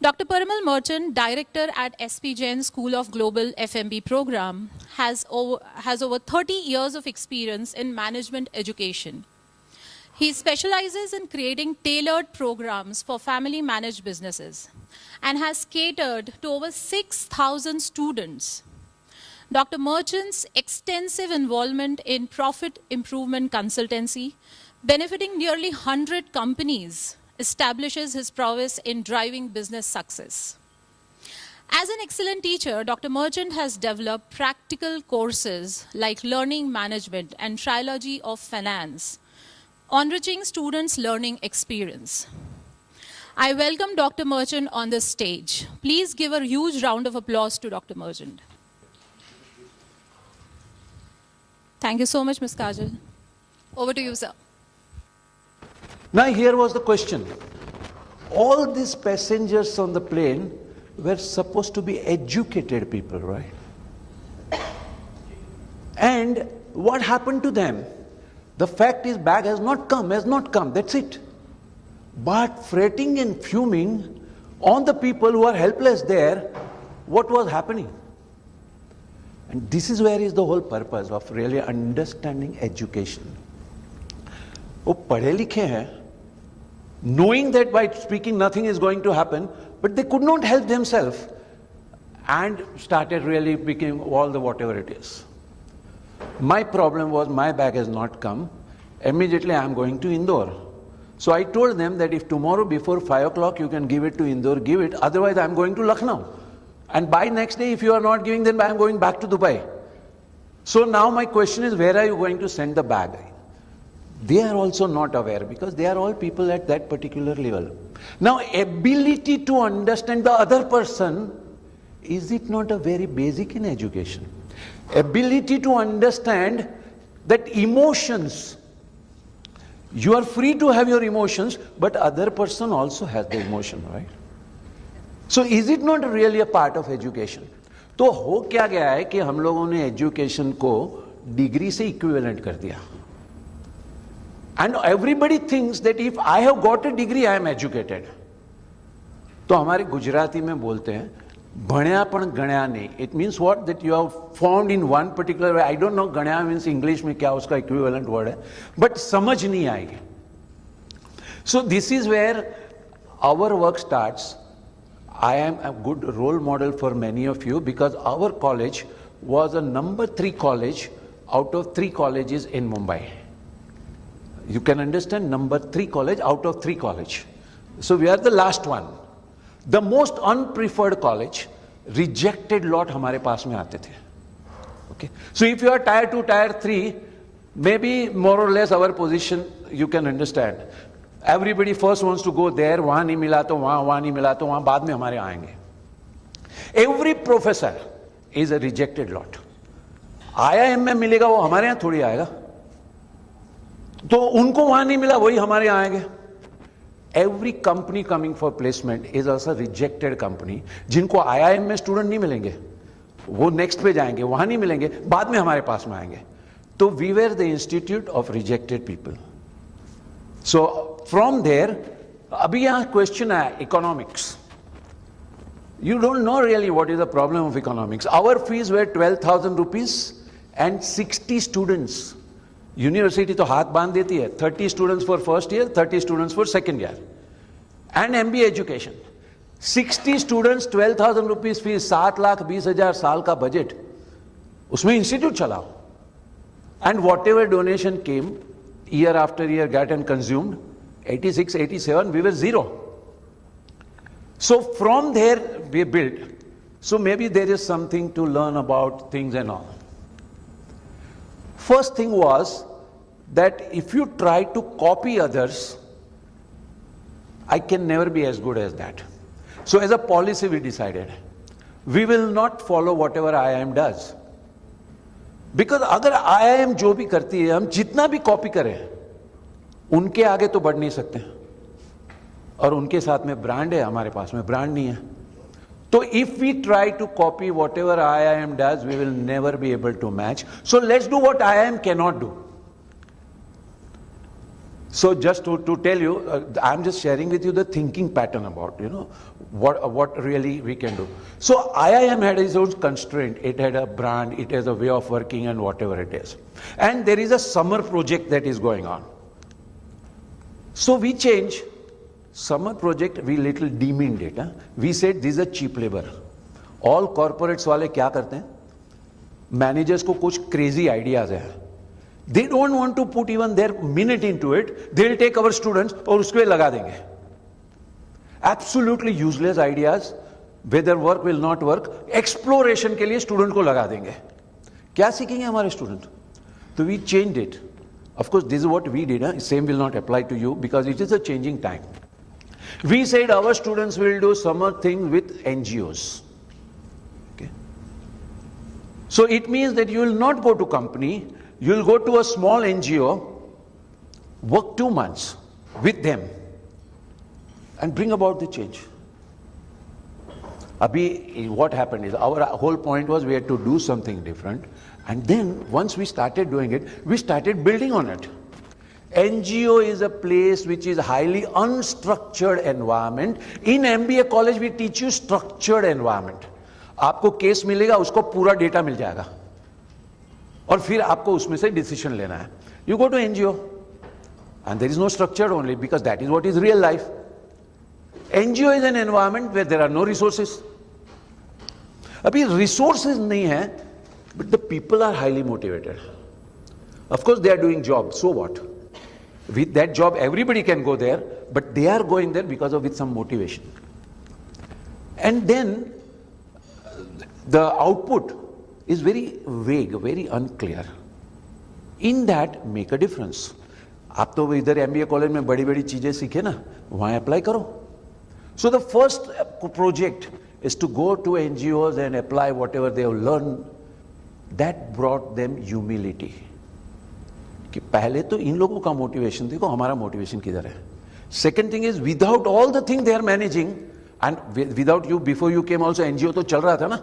Dr. Parimal Merchant, director at SP Jain School of Global FMB program, has over 30 years of experience in management education. He specializes in creating tailored programs for family managed businesses and has catered to over 6,000 students. Dr. Merchant's extensive involvement in profit improvement consultancy, benefiting nearly 100 companies, establishes his prowess in driving business success. As an excellent teacher, Dr. Merchant has developed practical courses like Learning Management and Trilogy of Finance, enriching students' learning experience. I welcome Dr. Merchant on the stage. Please give a huge round of applause to Dr. Merchant. Thank you so much, Ms. Kajal. Over to you, sir. Now here was the question. All these passengers on the plane were supposed to be educated people, right? And what happened to them? The fact is bag has not come, that's it. But fretting and fuming on the people who are helpless there, what was happening? And this is where is the whole purpose of really understanding education. वो पढ़े लिखे हैं, knowing that by speaking nothing is going to happen, but they could not help themselves and started really becoming all the whatever it is. My problem was my bag has not come. Immediately I am going to Indore. So I told them that if tomorrow before 5 o'clock you can give it to Indore, give it. Otherwise I am going to Lucknow. And by next day if you are not giving, then I am going back to Dubai. So now my question is, where are you going to send the bag? They are also not aware because they are all people at that particular level. Now, ability to understand the other person, is it not a very basic in education? Ability to understand that emotions, you are free to have your emotions, but other person also has the emotion, right? So is it not really a part of education? तो हो क्या गया है कि हम लोगों ने education को डिग्री से इक्विवेलेंट कर दिया. And everybody thinks that if I have got a degree, I am educated. तो हमारे गुजराती में बोलते हैं भण्या पण गण्या नहीं. It means what? That you have formed in one particular way. I don't know Ganya means English में क्या उसका equivalent word है, but समझ नहीं आएगी. So this is where our work starts. I am a good role model for many of you because our college was a number 3 college out of 3 colleges in Mumbai. You can understand, number 3 college out of 3 college. So we are the last one. The most unpreferred college, rejected lot हमारे पास में आते थे. Okay. So if you are tier 2, tier 3, maybe more or less our position you can understand. Everybody first wants to go there. वहाँ नहीं मिला तो वहाँ नहीं मिला तो वहाँ बाद में हमारे आएंगे. Every professor is a rejected lot. IIM में मिलेगा वो हमारे यहाँ थोड़ी आएगा. तो उनको वहां नहीं मिला वही हमारे यहाँ आएंगे. Every company coming for placement is also rejected company. जिनको IIM में स्टूडेंट नहीं मिलेंगे वो नेक्स्ट पे जाएंगे, वहां नहीं मिलेंगे, बाद में हमारे पास में आएंगे. तो we were the institute of rejected people. So from there, अभी यहाँ क्वेश्चन आया economics. You don't know really what is the problem of economics. Our fees were 12,000 rupees and 60 students. University तो हाथ बांध देती है. 30 students for first year, 30 students for second year. And MBA education, 60 students, 12,000 rupees fees, 7,20,000 साल का budget, उसमें institute चलाओ. And whatever donation came year after year get and consumed. 86, 87 we were zero. So from there we build. So maybe there is something to learn about things and all. First thing was that if you try to copy others, I can never be as good as that. So as a policy we decided, we will not follow whatever IIM does. Because अगर IIM जो भी करती है, हम जितना भी copy करें, उनके आगे तो बढ़ नहीं सकते. और उनके साथ में ब्रांड है, हमारे पास में ब्रांड नहीं है. So if we try to copy whatever IIM does, we will never be able to match. So let's do what IIM cannot do. So just to tell you, I'm just sharing with you the thinking pattern about, what really we can do. So IIM had its own constraint. It had a brand, it has a way of working and whatever it is. And there is a summer project that is going on. So we change summer project, we little demeaned it. We said this is a cheap labor. All corporates वाले क्या करते हैं? Managers को कुछ crazy ideas है. They don't want to put even their minute into it. They'll take our students और उसके लगा देंगे. Absolutely useless ideas. Whether work will not work. Exploration के लिए student को लगा देंगे. क्या सीखेंगे हमारे student? So we changed it. Of course, this is what we did. Same will not apply to you because it is a changing time. We said our students will do summer things with NGOs. Okay. So it means that you will not go to company. You will go to a small NGO, work 2 months with them, and bring about the change. Abhi, what happened is, our whole point was we had to do something different. And then, once we started doing it, we started building on it. NGO is a place which is highly unstructured environment. In MBA college, we teach you structured environment. आपको case मिलेगा, उसको पूरा data मिल जाएगा. और फिर आपको उसमें से डिसीजन लेना है. You go to NGO, and there is no structure only because that is what is real life. NGO is an environment where there are no resources. अभी resources नहीं है, but the people are highly motivated. Of course, they are doing job. So what? With that job, everybody can go there, but they are going there because of with some motivation. And then the output is very vague, very unclear. In that, make a difference. आप तो इधर MBA college में बड़ी-बड़ी चीजें सीखे ना, वहाँ apply करो. So the first project is to go to NGOs and apply whatever they have learned. That brought them humility. कि पहले तो इन लोगों का मोटिवेशन देखो, हमारा मोटिवेशन किधर है. Second thing is, without all the things they are managing, and without you, before you came also, NGO तो चल रहा था ना.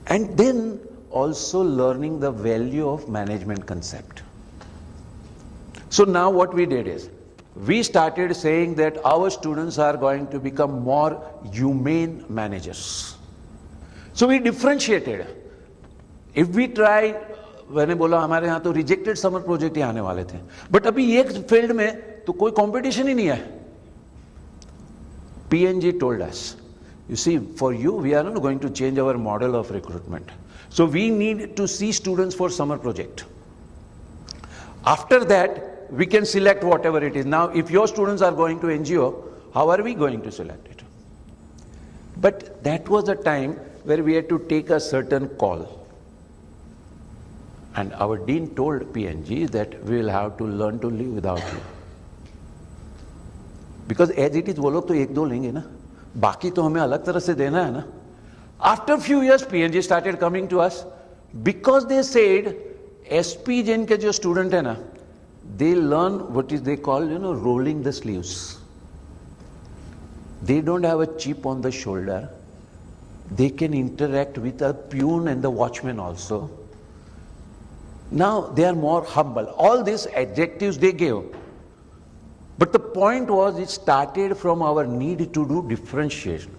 And then also learning the value of management concept. So now what we did is, we started saying that our students are going to become more humane managers. So we differentiated. If we try, मैंने बोला हमारे यहाँ तो rejected summer project ही आने वाले थे. But अभी एक field में तो कोई competition ही नहीं है. PNG told us, you see, for you, we are not going to change our model of recruitment. So we need to see students for summer project. After that, we can select whatever it is. Now, if your students are going to NGO, how are we going to select it? But that was a time where we had to take a certain call. And our dean told PNG that we will have to learn to live without you. Because as it is, वो लोग तो एक दो लेंगे ना, बाकी तो हमें अलग तरह से देना है ना. After few years, PNG started coming to us because they said, SP Jain के जो student है ना, they learn what is they call, rolling the sleeves. They don't have a chip on the shoulder. They can interact with a peon and the watchman also. Now they are more humble. All these adjectives they gave. But the point was, it started from our need to do differentiation.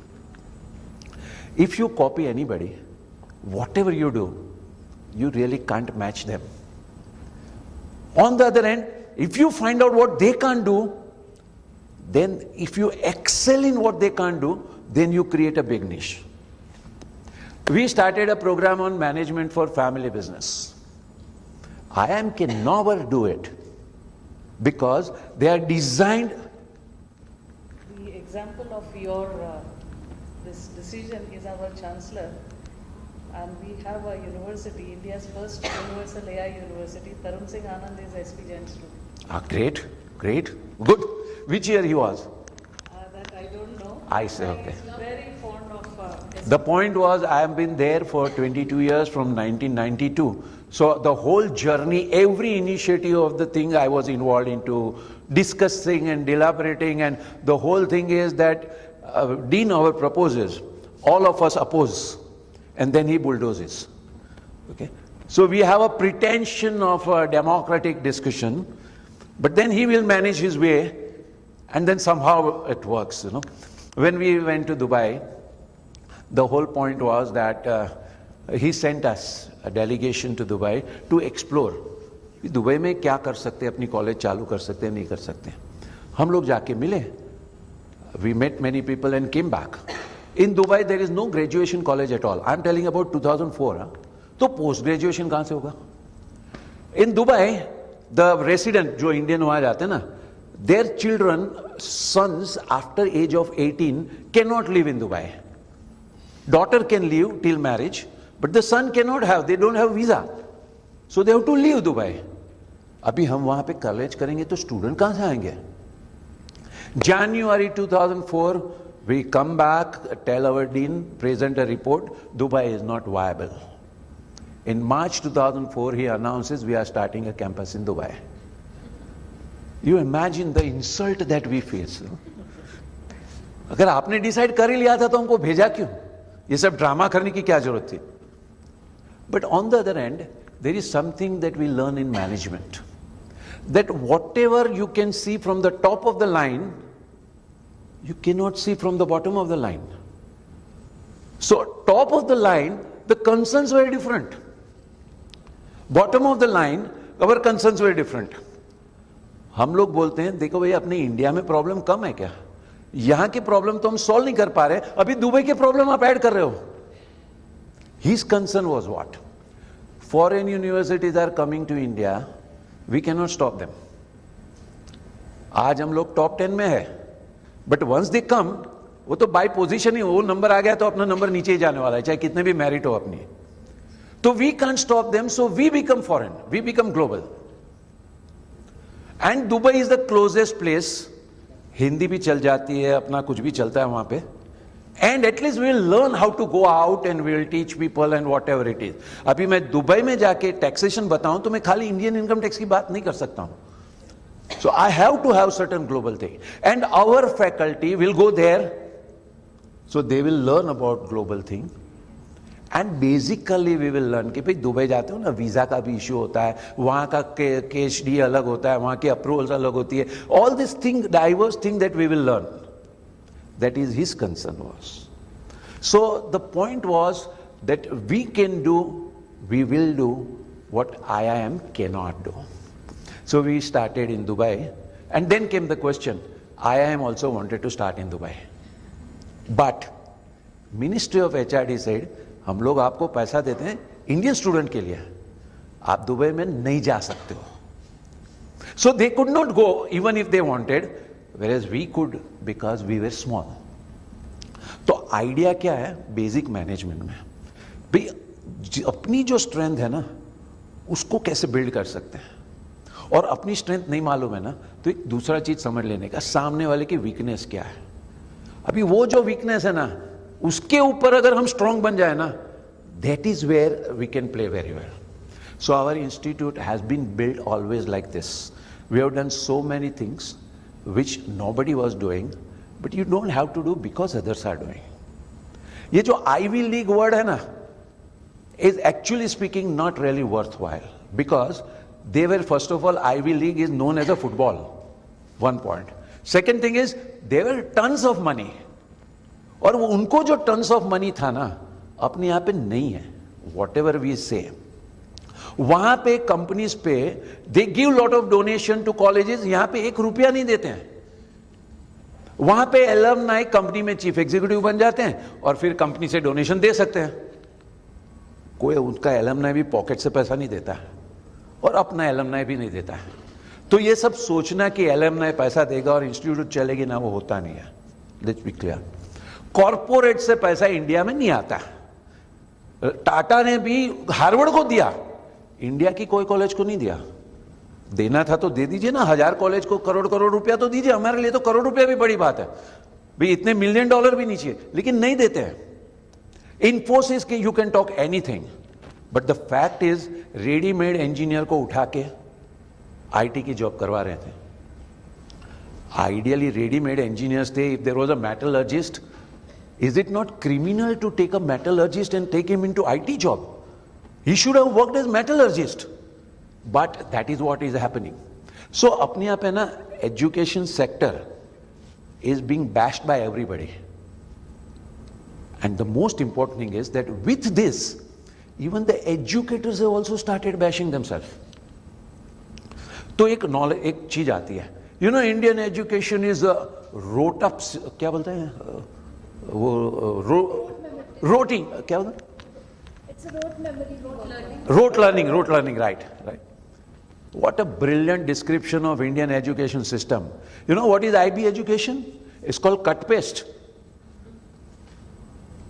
If you copy anybody, whatever you do, you really can't match them. On the other hand, if you find out what they can't do, then if you excel in what they can't do, then you create a big niche. We started a program on management for family business. IIM can never do it because they are designed. The example of your this decision is our chancellor, and we have a university, India's first universal AI university. Tarun Singh Anand is SP Jain student. Great, good. Which year he was? That I don't know. I say, okay. He's very fond of SP. The point was, I have been there for 22 years from 1992. So the whole journey, every initiative of the thing I was involved into, discussing and deliberating, and the whole thing is that Dean our proposes, all of us oppose, and then he bulldozes. Okay? So we have a pretension of a democratic discussion, But then he will manage his way, and then somehow it works, you know. When we went to Dubai, the whole point was that he sent us a delegation to Dubai to explore. Dubai में क्या कर सकते हैं, अपनी college चालू कर सकते हैं, नहीं कर सकते. हम लोग जाके मिले. We met many people and came back. In Dubai there is no graduation college at all. I am telling about 2004. तो post graduation कहाँ से होगा? In Dubai, the resident जो Indian वहाँ जाते हैं ना, their children, sons after age of 18 cannot live in Dubai. Daughter can live till marriage, but the son cannot have. They don't have visa, so they have to leave Dubai. अभी हम वहाँ पे college करेंगे तो student कहाँ से आएंगे? January 2004, we come back, tell our dean, present a report, Dubai is not viable. In March 2004, he announces we are starting a campus in Dubai. You imagine the insult that we face. अगर आपने decide कर ही लिया था तो हमको भेजा क्यों? ये सब ड्रामा करने की क्या जरूरत थी? But on the other end, there is something that we learn in management. That whatever you can see from the top of the line, you cannot see from the bottom of the line. So top of the line, the concerns were different. Bottom of the line, our concerns were different. हम लोग बोलते हैं देखो भाई अपने India में problem कम है क्या? यहां की प्रॉब्लम तो हम सॉल्व नहीं कर पा रहे, अभी दुबई के प्रॉब्लम आप ऐड कर रहे हो. His concern was what? Foreign universities are coming to India, we cannot stop them. आज हम लोग टॉप 10 में है, बट वंस दे कम, वो तो बाय पोजीशन ही, वो नंबर आ गया तो अपना नंबर नीचे ही जाने वाला है, चाहे कितने भी मेरिट हो अपनी. तो we can't stop them, so we become foreign, we become global. And Dubai is the closest place. Hindi भी चल जाती है, अपना कुछ भी चलता है वहां पे. And at least we will learn how to go out and we will teach people and whatever it is. अभी मैं दुबई में जाके टैक्सेशन बताऊं तो मैं खाली इंडियन इनकम टैक्स की बात नहीं कर सकता हूं. So I have to have certain global thing, and our faculty will go there, so they will learn about global thing, and basically we will learn कि भाई दुबई जाते हो ना, वीजा का भी इश्यू होता है, वहाँ का KHD अलग होता है, वहाँ की अप्रूवल्स अलग होती है. All this thing, diverse thing that we will learn. That is his concern was. So the point was that we can do, we will do what IIM cannot do. So we started in Dubai, and then came the question, IIM also wanted to start in Dubai. But Ministry of HRD said, हम लोग आपको पैसा देते हैं Indian student के लिए, आप Dubai में नहीं जा सकते हो. So they could not go even if they wanted, whereas we could because we were small. तो आइडिया क्या है बेसिक मैनेजमेंट में? भाई अपनी जो स्ट्रेंथ है ना, उसको कैसे बिल्ड कर सकते हैं. और अपनी स्ट्रेंथ नहीं मालूम है ना, तो एक दूसरा चीज समझ लेने का, सामने वाले की वीकनेस क्या है. अभी वो जो वीकनेस है ना, उसके ऊपर अगर हम स्ट्रांग बन जाए ना, that is where we can play very well. So our institute has been build always like this. We have done so many things which nobody was doing, but you don't have to do because others are doing. ये जो Ivy League word है ना, is actually speaking not really worthwhile, because they were, first of all, Ivy League is known as a football. One point. Second thing is, there were tons of money. और वो उनको जो tons of money था ना, अपने यहाँ पे नहीं है. Whatever we say. वहाँ पे कंपनीज पे they give lot of donation to colleges, यहाँ पे ₹1 नहीं देते हैं. वहाँ पे alumni कंपनी में चीफ एग्जीक्यूटिव बन जाते हैं और फिर कंपनी से डोनेशन दे सकते हैं. कोई उनका alumni भी पॉकेट से पैसा नहीं देता है और अपना एलमनाई भी नहीं देता है. तो ये सब सोचना कि एलमनाई पैसा देगा और इंस्टीट्यूट चलेगी ना, वो होता नहीं है. Let's be clear. कॉर्पोरेट से पैसा इंडिया में नहीं आता. टाटा ने भी हार्वर्ड को दिया, इंडिया की कोई कॉलेज को नहीं दिया. देना था तो दे दीजिए ना, 1000 कॉलेज को करोड़ करोड़ रुपया तो दीजिए. हमारे लिए तो करोड़ रुपया भी बड़ी बात है भाई, इतने $1 मिलियन भी नहीं चाहिए, लेकिन नहीं देते हैं. इन्फोसिस के you can talk anything, but the fact is readymade engineer को उठा के आईटी की जॉब करवा रहे थे. आइडियली रेडीमेड इंजीनियर्स थे. If there was a metallurgist, is it not criminal to take a metallurgist and take him into IT job? He should have worked as metallurgist. But that is what is happening. So अपने आप है ना, education sector is being bashed by everybody. And the most important thing is that with this, even the educators have also started bashing themselves. तो एक knowledge, एक चीज आती है, you know, Indian education is a rote up, क्या बोलते हैं वो roting, क्या बोलते हैं? It's a rote memory. Rote learning, right. What a brilliant description of Indian education system. You know what is IB education? It's called cut paste.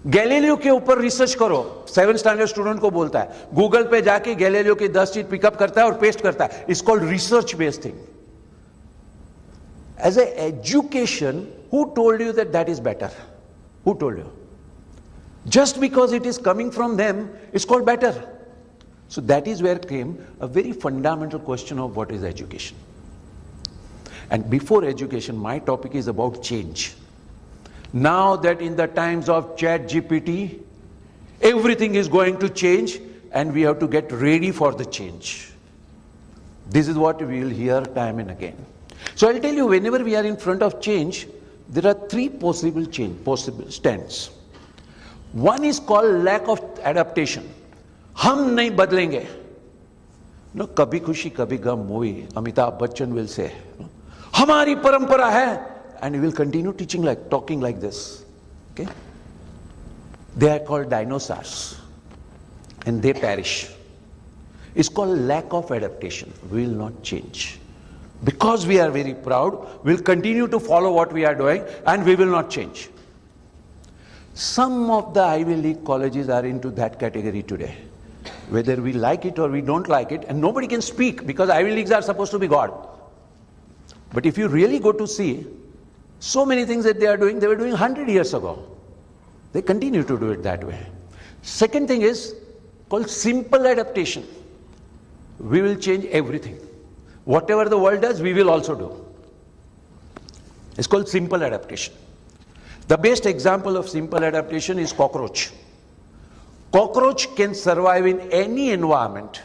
Galileo के ऊपर research करो, 7th स्टैंडर्ड स्टूडेंट को बोलता है, Google पे जाके Galileo की 10 चीज पिकअप करता है और पेस्ट करता है. It's called research based thing. As an education, who told you that that is better? Who told you? Just because it is coming from them, it's called better. So that is where came a very fundamental question of what is education. And before education, my topic is about change. Now that in the times of ChatGPT, everything is going to change and we have to get ready for the change. This is what we will hear time and again. So I'll tell you, whenever we are in front of change, there are three possible stands. One is called lack of adaptation. हम नहीं बदलेंगे. No, कभी खुशी कभी गम movie, Amitabh Bachchan will say, हमारी परंपरा है, and he will continue talking like this. Okay? They are called dinosaurs, and they perish. It's called lack of adaptation. We will not change. Because we are very proud, we'll continue to follow what we are doing, and we will not change. Some of the Ivy League colleges are into that category today. Whether we like it or we don't like it, and nobody can speak because Ivy Leagues are supposed to be God. But if you really go to see, so many things that they are doing, they were doing 100 years ago. They continue to do it that way. Second thing is called simple adaptation. We will change everything. Whatever the world does, we will also do. It's called simple adaptation. The best example of simple adaptation is cockroach. Cockroach can survive in any environment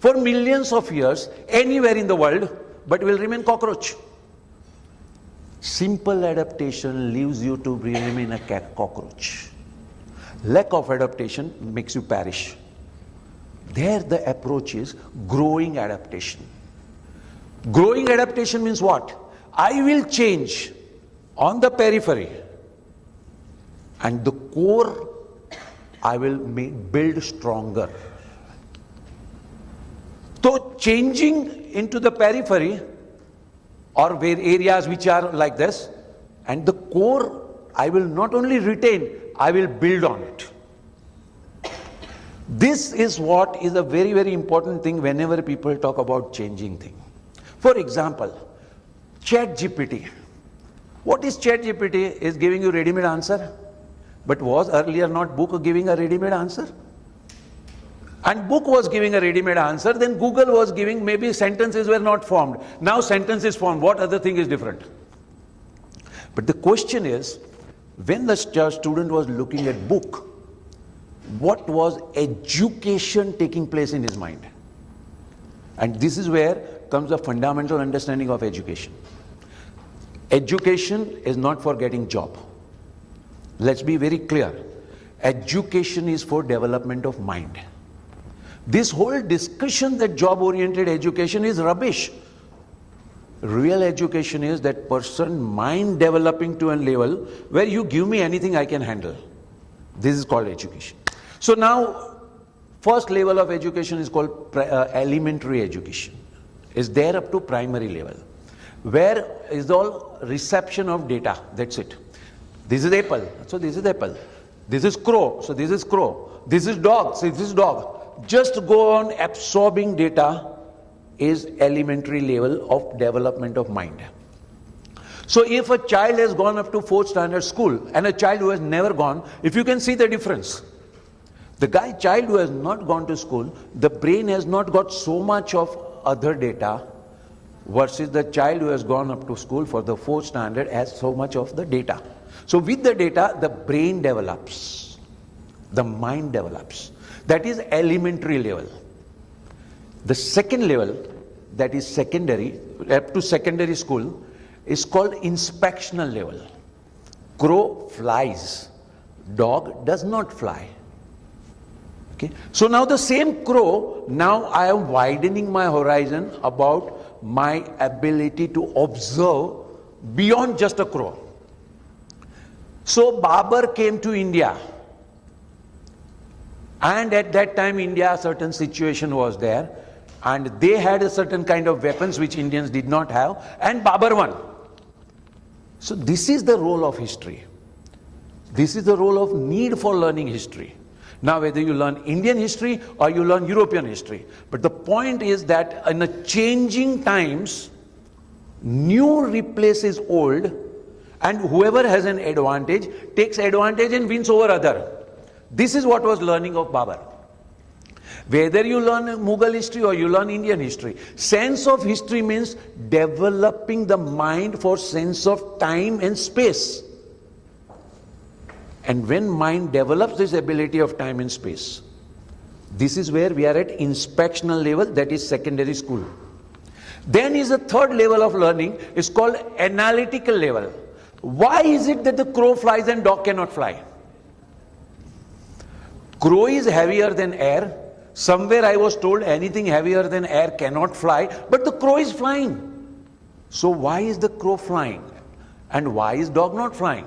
for millions of years, anywhere in the world, but will remain cockroach. Simple adaptation leaves you to remain a cockroach. Lack of adaptation makes you perish. There the approach is growing adaptation. Growing adaptation means what? I will change on the periphery, and the core I will build stronger. So changing into the periphery or where areas which are like this, and the core I will not only retain, I will build on it. This is what is a very, very important thing whenever people talk about changing things. For example, ChatGPT. What is ChatGPT? Is giving you ready-made answer. But was earlier not book giving a ready-made answer? And book was giving a ready-made answer, then Google was giving, maybe sentences were not formed. Now sentence is formed. What other thing is different? But the question is, when the student was looking at book, what was education taking place in his mind? And this is where comes the fundamental understanding of education. Education is not for getting job. Let's be very clear. Education is for development of mind. This whole discussion that job-oriented education is rubbish. Real education is that person mind developing to a level where you give me anything I can handle. This is called education. So now, first level of education is called elementary education. It's there up to primary level, where is all reception of data. That's it. This is apple, so this is apple. This is crow, so this is crow. This is dog, so this is dog. Just go on absorbing data is elementary level of development of mind. So if a child has gone up to 4th standard school and a child who has never gone, if you can see the difference. The child who has not gone to school, the brain has not got so much of other data versus the child who has gone up to school for the 4th standard has so much of the data. So with the data, the brain develops, the mind develops. That is elementary level. The second level that is secondary, up to secondary school, is called inspectional level. Crow flies, dog does not fly. Okay? So now the same crow, now I am widening my horizon about my ability to observe beyond just a crow. So Babur came to India, and at that time India, a certain situation was there, and they had a certain kind of weapons which Indians did not have, and Babur won. So this is the role of history. This is the role of need for learning history. Now whether you learn Indian history or you learn European history, but the point is that in a changing times, new replaces old, and whoever has an advantage takes advantage and wins over other. This is what was learning of Babur. Whether you learn Mughal history or you learn Indian history, sense of history means developing the mind for sense of time and space. And when mind develops this ability of time and space, this is where we are at inspectional level, that is secondary school. Then is the third level of learning, is called analytical level. Why is it that the crow flies and dog cannot fly? Crow is heavier than air. Somewhere I was told anything heavier than air cannot fly, but the crow is flying. So why is the crow flying? And why is dog not flying?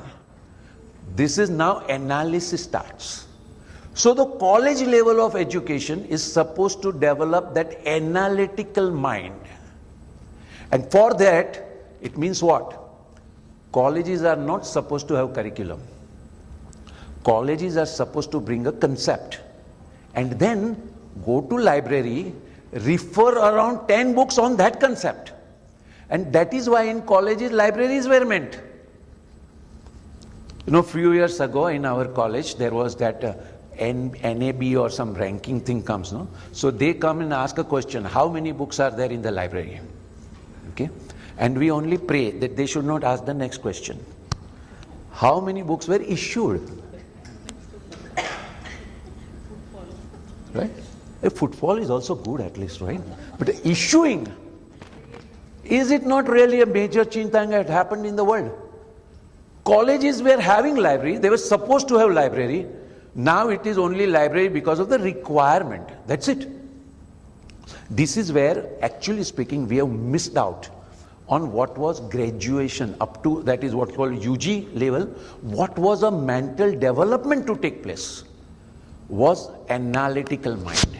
This is now analysis starts. So the college level of education is supposed to develop that analytical mind. And for that, it means what? Colleges are not supposed to have curriculum. Colleges are supposed to bring a concept and then go to library, refer around 10 books on that concept. And that is why in colleges, libraries were meant. You know, few years ago in our college, there was that NAB or some ranking thing comes, no? So they come and ask a question, how many books are there in the library? Okay? And we only pray that they should not ask the next question. How many books were issued? Right? A footfall is also good at least, right? But issuing, is it not really a major change that had happened in the world? Colleges were having library, they were supposed to have library. Now it is only library because of the requirement. That's it. This is where, actually speaking, we have missed out on what was graduation up to, that is what's called UG level. What was a mental development to take place was analytical mind.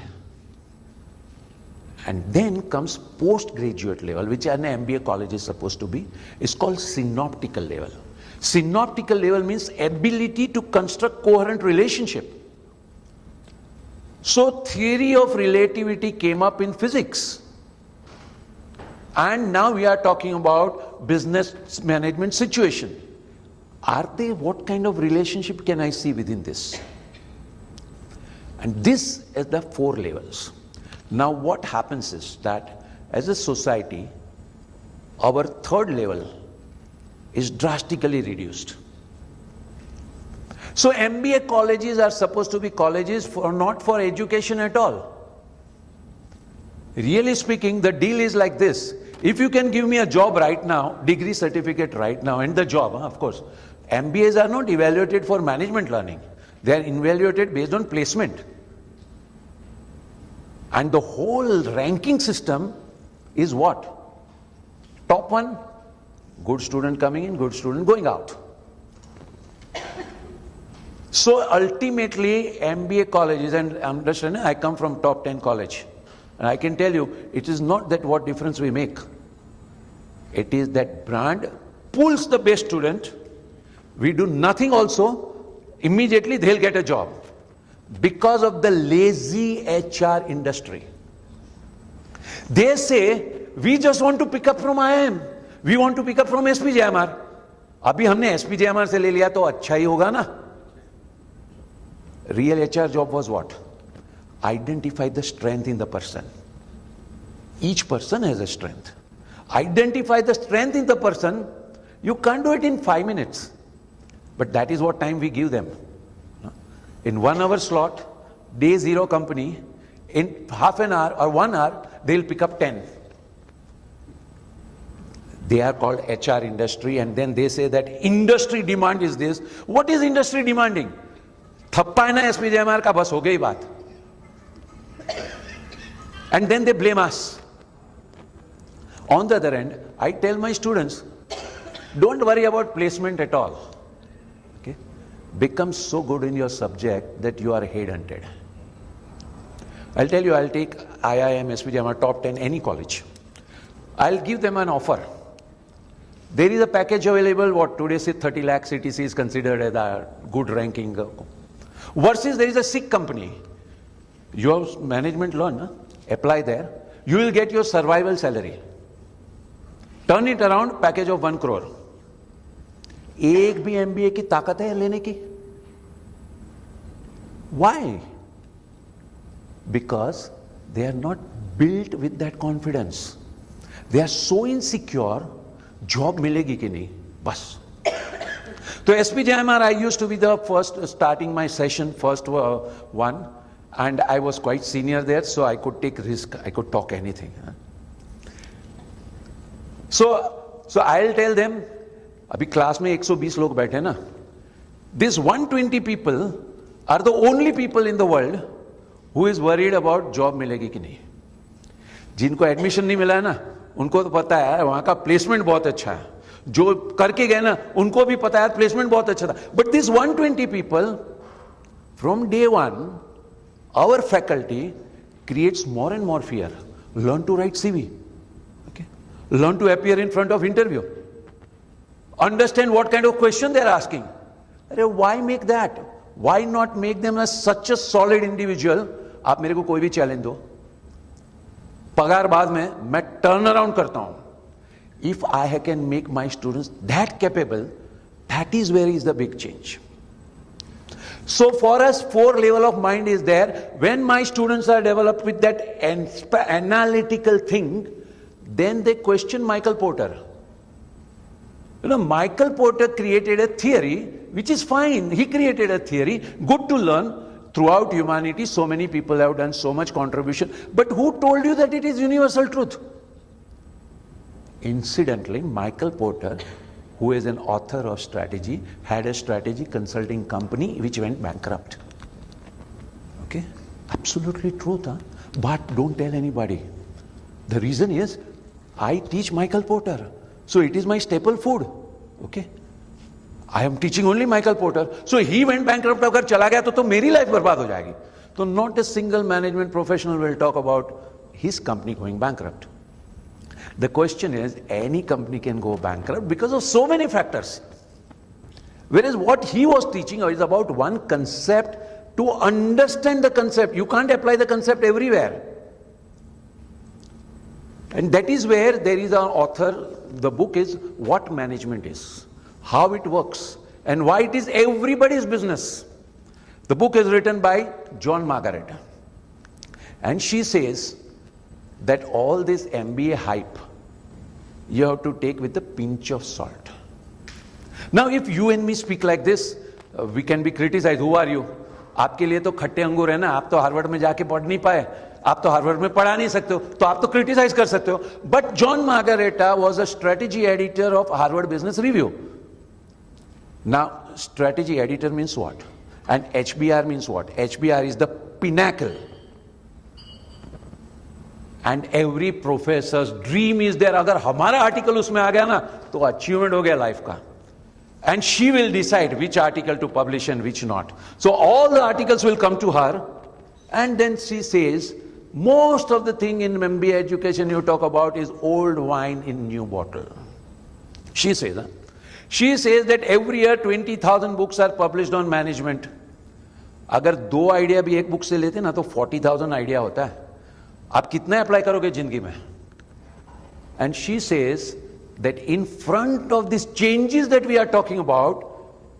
And then comes postgraduate level, which an MBA college is supposed to be. It's called synoptical level. Synoptical level means ability to construct coherent relationship. So theory of relativity came up in physics. And now we are talking about business management situation. Are they, what kind of relationship can I see within this? And this is the 4 levels. Now what happens is that as a society, our 3rd level is drastically reduced. So MBA colleges are supposed to be colleges for not for education at all. Really speaking, the deal is like this. If you can give me a job right now, degree certificate right now, and the job, of course, MBAs are not evaluated for management learning. They are evaluated based on placement. And the whole ranking system is what? Top 1, good student coming in, good student going out. So ultimately, MBA colleges, and understand, I come from top 10 college. And I can tell you, it is not that what difference we make. It is that brand pulls the best student. We do nothing also. Immediately they'll get a job. Because of the lazy HR industry. They say, we just want to pick up from IIM. We want to pick up from SPJMR. अभी हमने SPJMR से ले लिया तो अच्छा ही होगा ना? Real HR job was what? Identify the strength in the person. Each person has a strength. Identify the strength in the person. You can't do it in 5 minutes. But that is what time we give them. In 1 hour slot, day 0 company, in half an hour or 1 hour, they'll pick up 10. They are called HR industry, and then they say that industry demand is this. What is industry demanding? थप्पा है ना SPJMR का, बस हो गई बात. And then they blame us. On the other end, I tell my students, don't worry about placement at all. Okay? Become so good in your subject that you are headhunted. I'll tell you, I'll take IIM, SPJMR, top 10, any college. I'll give them an offer. There is a package available, what today say 30 lakh CTC is considered as a good ranking. Versus there is a sick company. Your management learn, apply there. You will get your survival salary. Turn it around, package of 1 crore. एक भी MBA की ताकत है लेने की? Why? Because they are not built with that confidence. They are so insecure, job मिलेगी कि नहीं, बस. So SPJMR, I used to be the first, starting my session, first one, and I was quite senior there, so I could take risk, I could talk anything. So I'll tell them, अभी class में 120 लोग बैठे ना, these 120 people are the only people in the world who is worried about job मिलेगी कि नहीं. जिनको admission नहीं मिला है ना, उनको तो पता है वहां का प्लेसमेंट बहुत अच्छा है. जो करके गए ना, उनको भी पता है प्लेसमेंट बहुत अच्छा था. But these 120 people, from day one, our faculty creates more and more fear. Learn to write CV. Okay? Learn to appear in front of interview. Understand what kind of question they are asking. Why make that? Why not make them as such a solid individual? आप मेरे को कोई भी challenge दो, पगार बाद में मैं टर्न अराउंड करता हूं. If I can make my students that capable, that is where is the big change. So for us, 4 level of mind is there. When my students are developed with that analytical thing, then they question Michael Porter. You know, Michael Porter created a theory, which is fine. He created a theory, good to learn. Throughout humanity, so many people have done so much contribution. But who told you that it is universal truth? Incidentally, Michael Porter, who is an author of strategy, had a strategy consulting company which went bankrupt. Okay? Absolutely truth, huh? But don't tell anybody. The reason is, I teach Michael Porter. So it is my staple food. Okay? I am teaching only Michael Porter. So he went bankrupt, अगर चला गया तो मेरी life बर्बाद हो जाएगी. So not a single management professional will talk about his company going bankrupt. The question is, any company can go bankrupt because of so many factors. Whereas what he was teaching is about one concept. To understand the concept, you can't apply the concept everywhere. And that is where there is an author, the book is What Management Is, how it works, and why it is everybody's business. The book is written by John Margaret. And she says that all this MBA hype, you have to take with a pinch of salt. Now, if you and me speak like this, we can be criticized. Who are you? आपके लिए तो खट्टे अंगूर है ना, आप तो Harvard में जाके पढ़ नहीं पाए, आप तो हार्वर्ड में पढ़ा नहीं सकते हो, तो आप तो क्रिटिसाइज कर सकते हो. But John Margaretta was a strategy editor of Harvard Business Review. Now, strategy editor means what? And HBR means what? HBR is the pinnacle. And every professor's dream is there. अगर हमारा article उसमें आ गया ना, तो achievement हो गया life का. And she will decide which article to publish and which not. So all the articles will come to her, and then she says, most of the thing in MBA education you talk about is old wine in new bottle. She says that. She says that every year 20,000 books are published on management. अगर 2 idea भी एक book से लेते ना तो 40,000 idea होता है. आप कितना अप्लाई करोगे जिंदगी में? And she says that in front of these changes that we are talking about,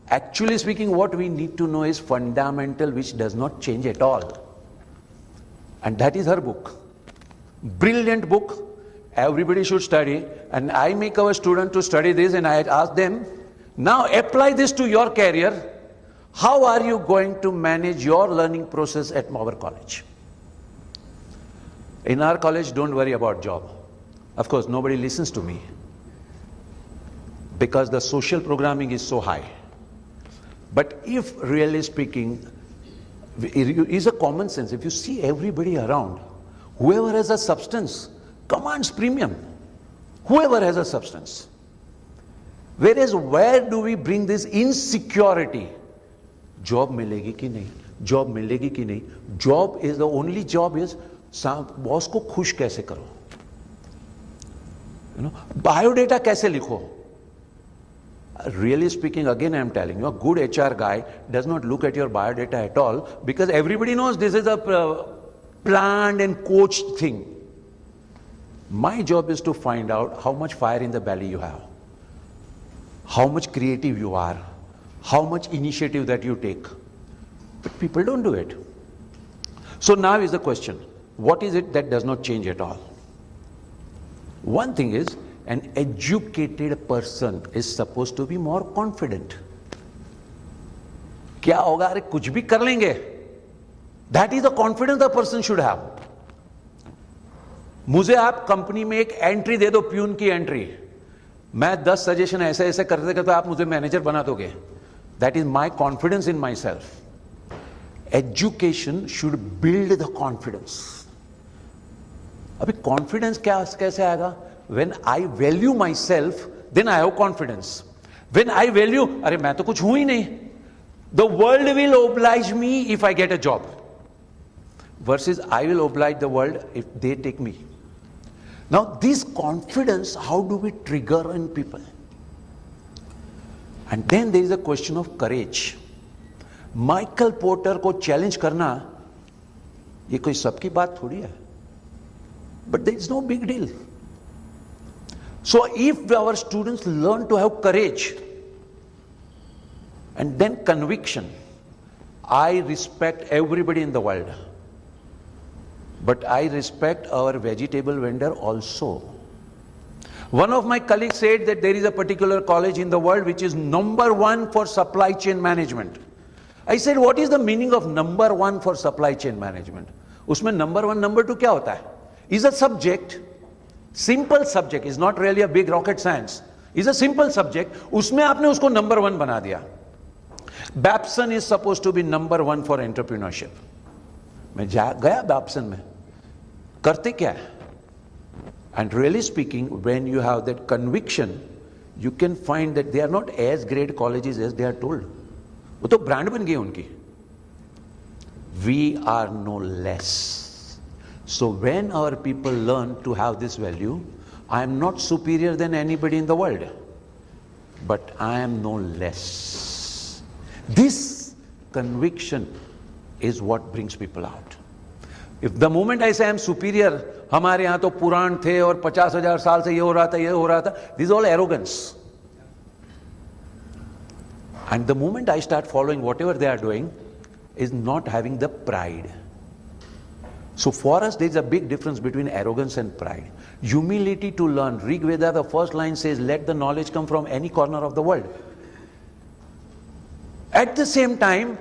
actually speaking, what we need to know is fundamental, which does not change at all. And that is her book. Brilliant book. Everybody should study. And I make our students to study this, and I ask them, now apply this to your career. How are you going to manage your learning process at our college? In our college, don't worry about job. Of course, nobody listens to me. because the social programming is so high. But if really speaking, it is a common sense. If you see everybody around, whoever has a substance commands premium. Whoever has a substance. Whereas where do we bring this insecurity? Job milegi ki nahi? Job milegi ki nahi? Job is the only job is boss ko khush kaise karo? Biodata kaise likho? Really speaking, again I am telling you, a good HR guy does not look at your biodata at all, because everybody knows this is a planned and coached thing. My job is to find out how much fire in the belly you have, how much creative you are, how much initiative that you take. But people don't do it. So now is the question, what is it that does not change at all? One thing is, an educated person is supposed to be more confident. क्या होगा? अरे कुछ भी कर लेंगे. That is the confidence the person should have. मुझे आप company में एक एंट्री दे दो, प्यून की एंट्री, मैं 10 सजेशन ऐसे ऐसे करते करते आप मुझे मैनेजर बना दोगे. That is my confidence in myself. Education should build the confidence. अभी confidence कैसे आएगा? When I value myself, then I have confidence. When I value, अरे मैं तो कुछ हूं ही नहीं, the world will oblige me if I get a job, versus I will oblige the world if they take me. Now this confidence, how do we trigger in people? And then there is a question of courage. Michael porter को challenge करना ये कोई सबकी बात थोड़ी है, but there is no big deal. So if our students learn to have courage and then conviction, I respect everybody in the world, but I respect our vegetable vendor also. One of my colleagues said that there is a particular college in the world which is number 1 for supply chain management. I said, what is the meaning of number 1 for supply chain management? उसमें number 1, number 2 क्या होता है? Is a subject, simple subject, is not really a big rocket science, is a simple subject, उसमें आपने उसको number 1 बना दिया. Babson is supposed to be number 1 for entrepreneurship. मैं गया Babson में, करते क्या है? And really speaking, when you have that conviction, you can find that they are not as great colleges as they are told. वो तो brand बन गई उनकी. We are no less. So when our people learn to have this value, I am not superior than anybody in the world, but I am no less. This conviction is what brings people out. If the moment I say I am superior, हमारे यहाँ तो पुराण थे और 50,000 साल से ये हो रहा था, ये हो रहा था, this is all arrogance. And the moment I start following whatever they are doing, is not having the pride. So for us, there is a big difference between arrogance and pride. Humility to learn. Rig Veda, the first line says, let the knowledge come from any corner of the world. At the same time,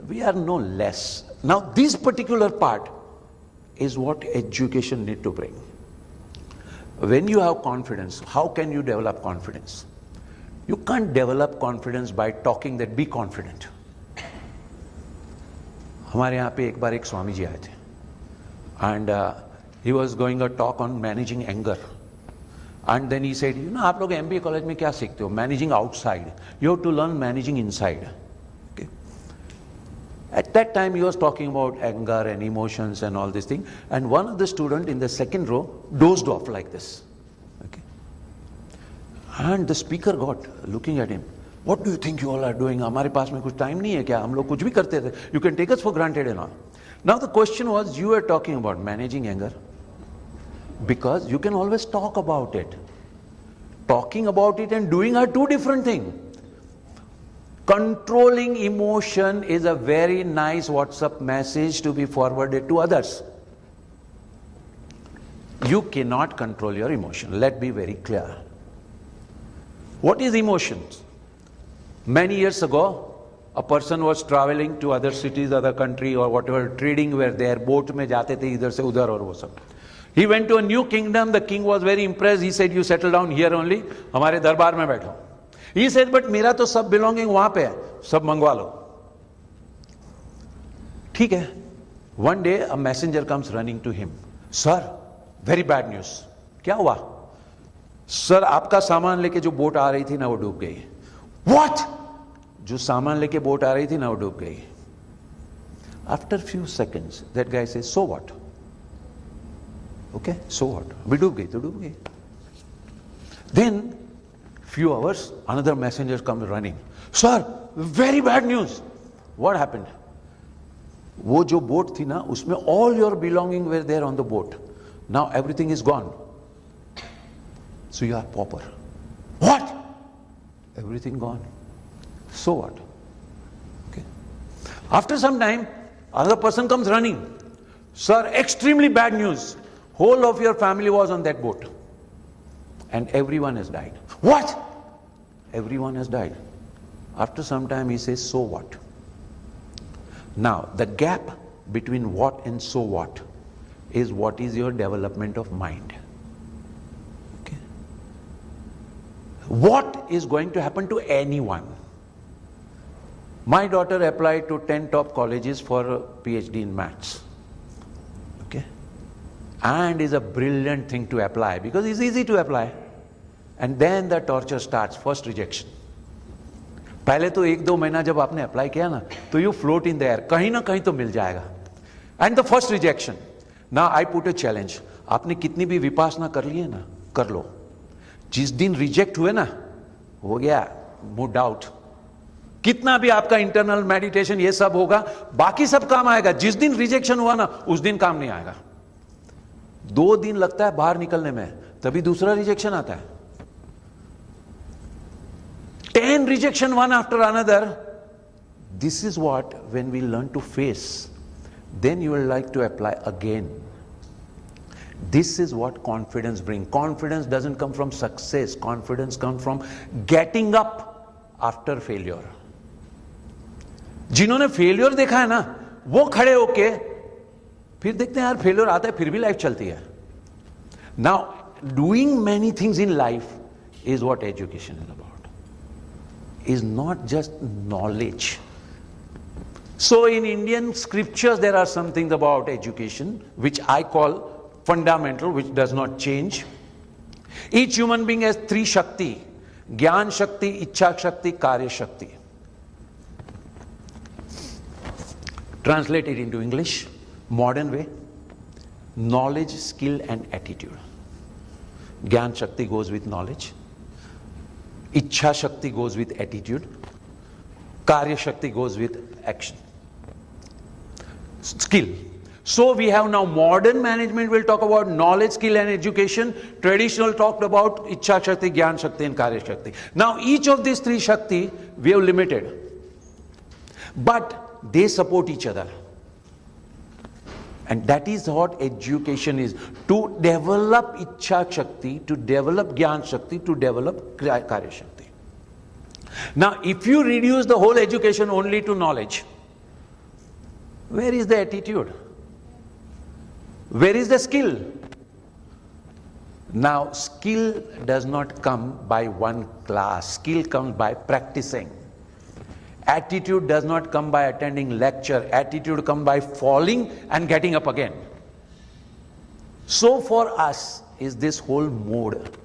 we are no less. Now this particular part is what education need to bring. When you have confidence, how can you develop confidence? You can't develop confidence by talking that be confident. हमारे यहाँ पे एक बार एक स्वामी जी आए थे, and he was going a talk on managing anger, and then he said, you know, आप लोग MBA college में क्या सीखते हो? Managing outside. You have to learn managing inside. Okay. At that time he was talking about anger and emotions and all these things, and one of the students in the second row dozed off like this. Okay. And the speaker got looking at him. What do you think you all are doing? हमारे पास में कुछ time नहीं है क्या? हम लोग कुछ भी करते थे. You can take us for granted and all. Now the question was, you were talking about managing anger, because you can always talk about it. Talking about it and doing are two different things. Controlling emotion is a very nice WhatsApp message to be forwarded to others. You cannot control your emotion. Let's be very clear. What is emotions? Many years ago, a person was traveling to other cities, other country or whatever, trading were there, boat में जाते थे इधर से उधर और वो सब. He went to a new kingdom. The king was very impressed. He said, you settle down here only. हमारे दरबार में बैठो. He said, but मेरा तो सब belonging वहां पे है, सब मंगवा लो. ठीक है. One day a messenger comes running to him. Sir, very bad news. क्या हुआ? सर, आपका सामान लेके जो बोट आ रही थी ना, वो डूब गई. What? जो सामान लेके बोट आ रही थी ना, वो डूब गई. After few seconds, that guy says, so what? Okay, so what? We डूब गई तो डूब गई. Then few hours, another messenger comes running. Sir, very bad news. What happened? वो जो बोट थी ना, उसमें all your belonging were there on the boat. Now everything is gone. So you are pauper. What? Everything gone. So what? Okay. After some time, another person comes running. Sir, extremely bad news. Whole of your family was on that boat. And everyone has died. What? Everyone has died. After some time he says, so what? Now, the gap between what and so what is what is your development of mind. Okay. What is going to happen to anyone? My daughter applied to 10 top colleges for a PhD in maths. Okay. And is a brilliant thing to apply because it's easy to apply. And then the torture starts, first rejection. पहले तो 1-2 महीना जब आपने apply किया ना, तो you float in the air, कहीं ना कहीं तो मिल जाएगा. And the first rejection. Now I put a challenge. आपने कितनी भी विपासना कर ली है ना, कर लो. जिस दिन रिजेक्ट हुए ना, हो गया, मूड आउट. कितना भी आपका इंटरनल मेडिटेशन ये सब होगा, बाकी सब काम आएगा. जिस दिन रिजेक्शन हुआ ना, उस दिन काम नहीं आएगा. 2 दिन लगता है बाहर निकलने में, तभी दूसरा रिजेक्शन आता है. 10 rejection one after another. This is what, when we learn to face, then you will like to apply again. This is what confidence brings. Confidence doesn't come from success. Confidence comes from getting up after failure. जिन्होंने failure देखा है ना, वो खड़े होके फिर देखते हैं यार फेलियर आता है फिर भी लाइफ चलती है. Now, doing many things in life is what education is about. Is not just knowledge. So in Indian scriptures there are some things about education which I call fundamental, which does not change. Each human being has 3 Shakti: Gyan Shakti, Ichha Shakti, Karya Shakti. Translate it into English, modern way: knowledge, skill and attitude. Gyan Shakti goes with knowledge. Ichha Shakti goes with attitude. Karya Shakti goes with action. Skill. So we have now modern management will talk about knowledge, skill and education. Traditional talked about Ichha Shakti, Gyan Shakti and Karya Shakti. Now each of these 3 Shakti we have limited. But they support each other. And that is what education is. To develop Ichha Shakti, to develop Gyan Shakti, to develop Karya Shakti. Now, if you reduce the whole education only to knowledge, where is the attitude? Where is the skill? Now, skill does not come by one class. Skill comes by practicing. Attitude does not come by attending lecture. Attitude comes by falling and getting up again. So for us is this whole mode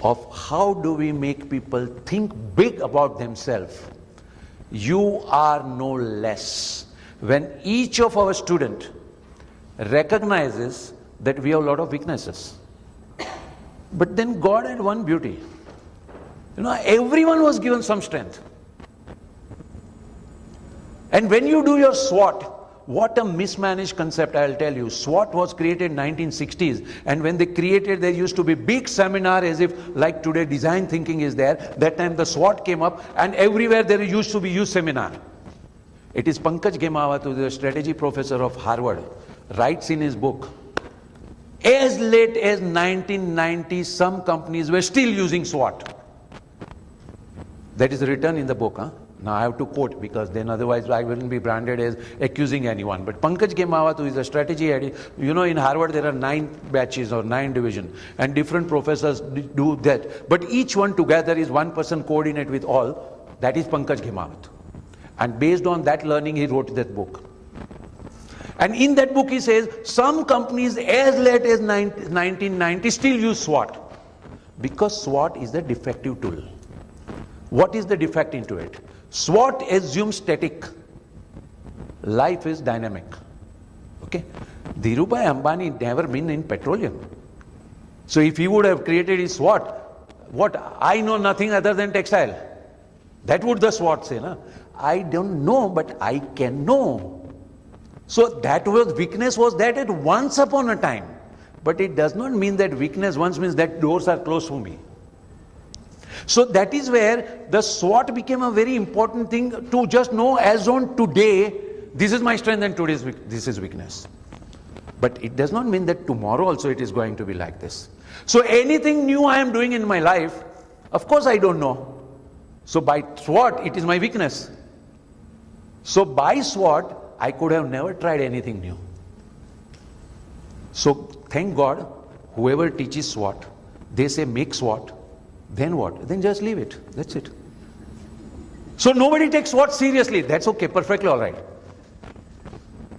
of how do we make people think big about themselves. You are no less. When each of our student recognizes that we have a lot of weaknesses. But then God had one beauty. You know, everyone was given some strength. And when you do your SWOT, what a mismanaged concept, I'll tell you. SWOT was created in 1960s, and when they created, there used to be big seminar as if like today design thinking is there. That time the SWOT came up, and everywhere there used to be youth seminar. It is Pankaj Ghemawat, the strategy professor of Harvard, writes in his book, as late as 1990, some companies were still using SWOT. That is written in the book. Now I have to quote because then otherwise I wouldn't be branded as accusing anyone. But Pankaj Ghemawat, who is a strategy head, you know, in Harvard there are 9 batches or 9 divisions, and different professors do that. But each one together is one person coordinate with all. That is Pankaj Ghemawat. And based on that learning, he wrote that book. And in that book he says, some companies as late as 1990 still use SWOT. Because SWOT is the defective tool. What is the defect into it? SWOT assumes static. Life is dynamic. Okay? Dhirubhai Ambani never been in petroleum. So if he would have created his SWOT, what? I know nothing other than textile. That would the SWOT say, na? I don't know, but I can know. So that was weakness was that at once upon a time. But it does not mean that weakness once means that doors are closed for me. So that is where the SWOT became a very important thing to just know as on today, this is my strength and today's this is weakness. But it does not mean that tomorrow also it is going to be like this. So anything new I am doing in my life, of course I don't know. So by SWOT, it is my weakness. So by SWOT, I could have never tried anything new. So thank God, whoever teaches SWOT, they say make SWOT, then what? Then just leave it. That's it. So nobody takes SWOT seriously. That's okay, perfectly all right.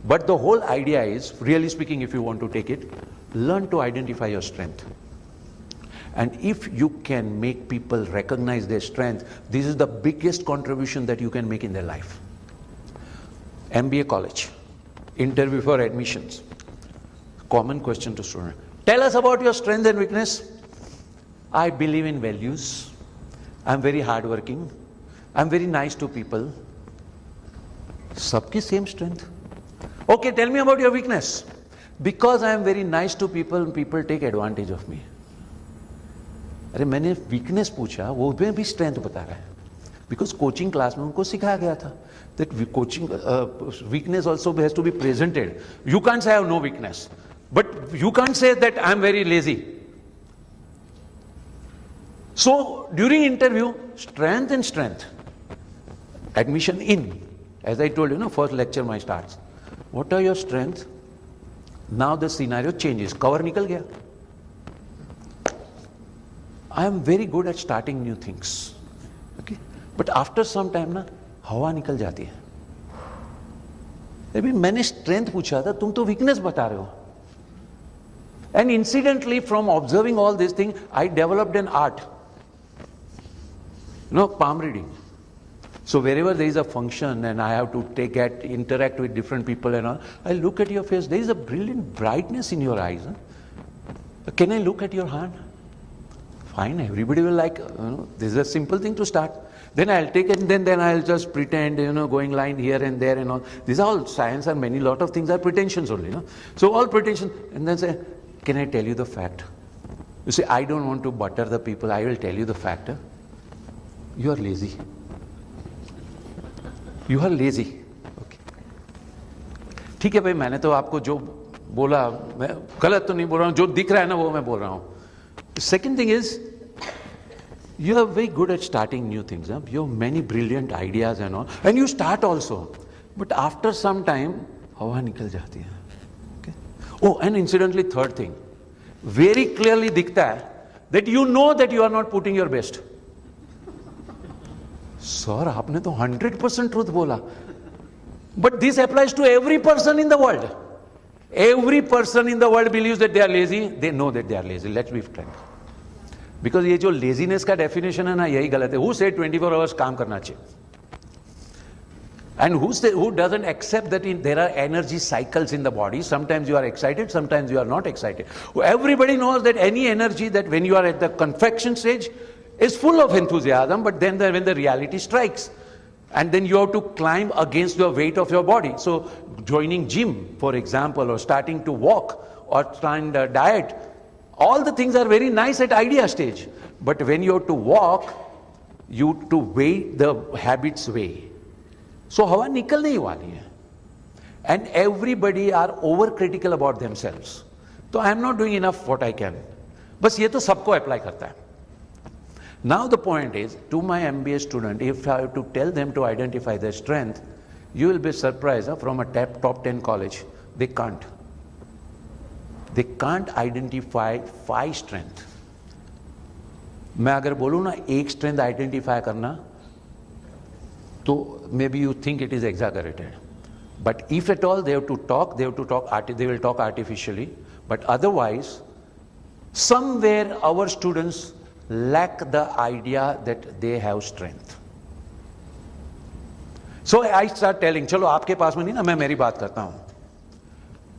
But the whole idea is, really speaking, if you want to take it, learn to identify your strength. And if you can make people recognize their strength, this is the biggest contribution that you can make in their life. MBA college, interview for admissions. Common question to students. Tell us about your strength and weakness. I believe in values. I'm very hardworking. I'm very nice to people. Sabki same strength. Okay, tell me about your weakness. Because I am very nice to people, people take advantage of me. अरे मैंने weakness पूछा, वो भी strength बता रहा है. Because coaching class में उनको सिखाया गया था that coaching weakness also has to be presented. You can't say I have no weakness, but you can't say that I am very lazy. So during interview, strength and strength. Admission in, as I told you, first lecture my starts. What are your strengths? Now the scenario changes. Cover nikal gaya. I am very good at starting new things. Okay, but after some time ना हवा निकल जाती है. अभी मैंने strength पूछा था, तुम तो weakness बता रहे हो. And incidentally, from observing all these things, I developed an art. Palm reading. So wherever there is a function and I have to interact with different people and all, I look at your face. There is a brilliant brightness in your eyes. Huh? Can I look at your hand? Fine, everybody will like, this is a simple thing to start. Then I'll take it and then I'll just pretend, going line here and there and all. These are all science and lot of things are pretensions only. So all pretension. And then say, can I tell you the fact? You say, I don't want to butter the people. I will tell you the fact. Huh? You are lazy. You are lazy. Okay. ठीक है भाई, मैंने तो आपको जो बोला, मैं गलत तो नहीं बोल रहा हूँ, जो दिख रहा है ना वो मैं बोल रहा हूँ. Second thing is, you are very good at starting new things. Huh? You have many brilliant ideas and all, and you start also. But after some time, हवा निकल जाती है. Okay. Oh, and incidentally, third thing, very clearly दिखता है that you know that you are not putting your best. Sir, आपने तो 100% truth बोला. But this applies to every person in the world. Every person in the world believes that they are lazy. They know that they are lazy. Let's be frank. Because ये जो laziness का definition है ना, यही गलत है. Who said 24 hours काम करना चाहिए? And who doesn't accept that there are energy cycles in the body? Sometimes you are excited, sometimes you are not excited. Everybody knows that any energy that when you are at the confection stage is full of enthusiasm, but then when the reality strikes, and then you have to climb against the weight of your body. So joining gym, for example, or starting to walk, or trying the diet, all the things are very nice at idea stage. But when you have to walk, you have to weigh the habits way. So हवा निकल नहीं वाली है. And everybody are overcritical about themselves. So I am not doing enough what I can. बस ये तो सबको apply करता है. Now the point is, to my MBA student, if I have to tell them to identify their strength, you will be surprised from a top 10 college, they can't. They can't identify 5 strengths. मैं अगर बोलूँ ना एक strength identify करना, तो maybe you think it is exaggerated. But if at all they will talk artificially. But otherwise, somewhere our students lack the idea that they have strength. So I start telling, चलो आपके पास में नहीं ना, मैं मेरी बात करता हूँ.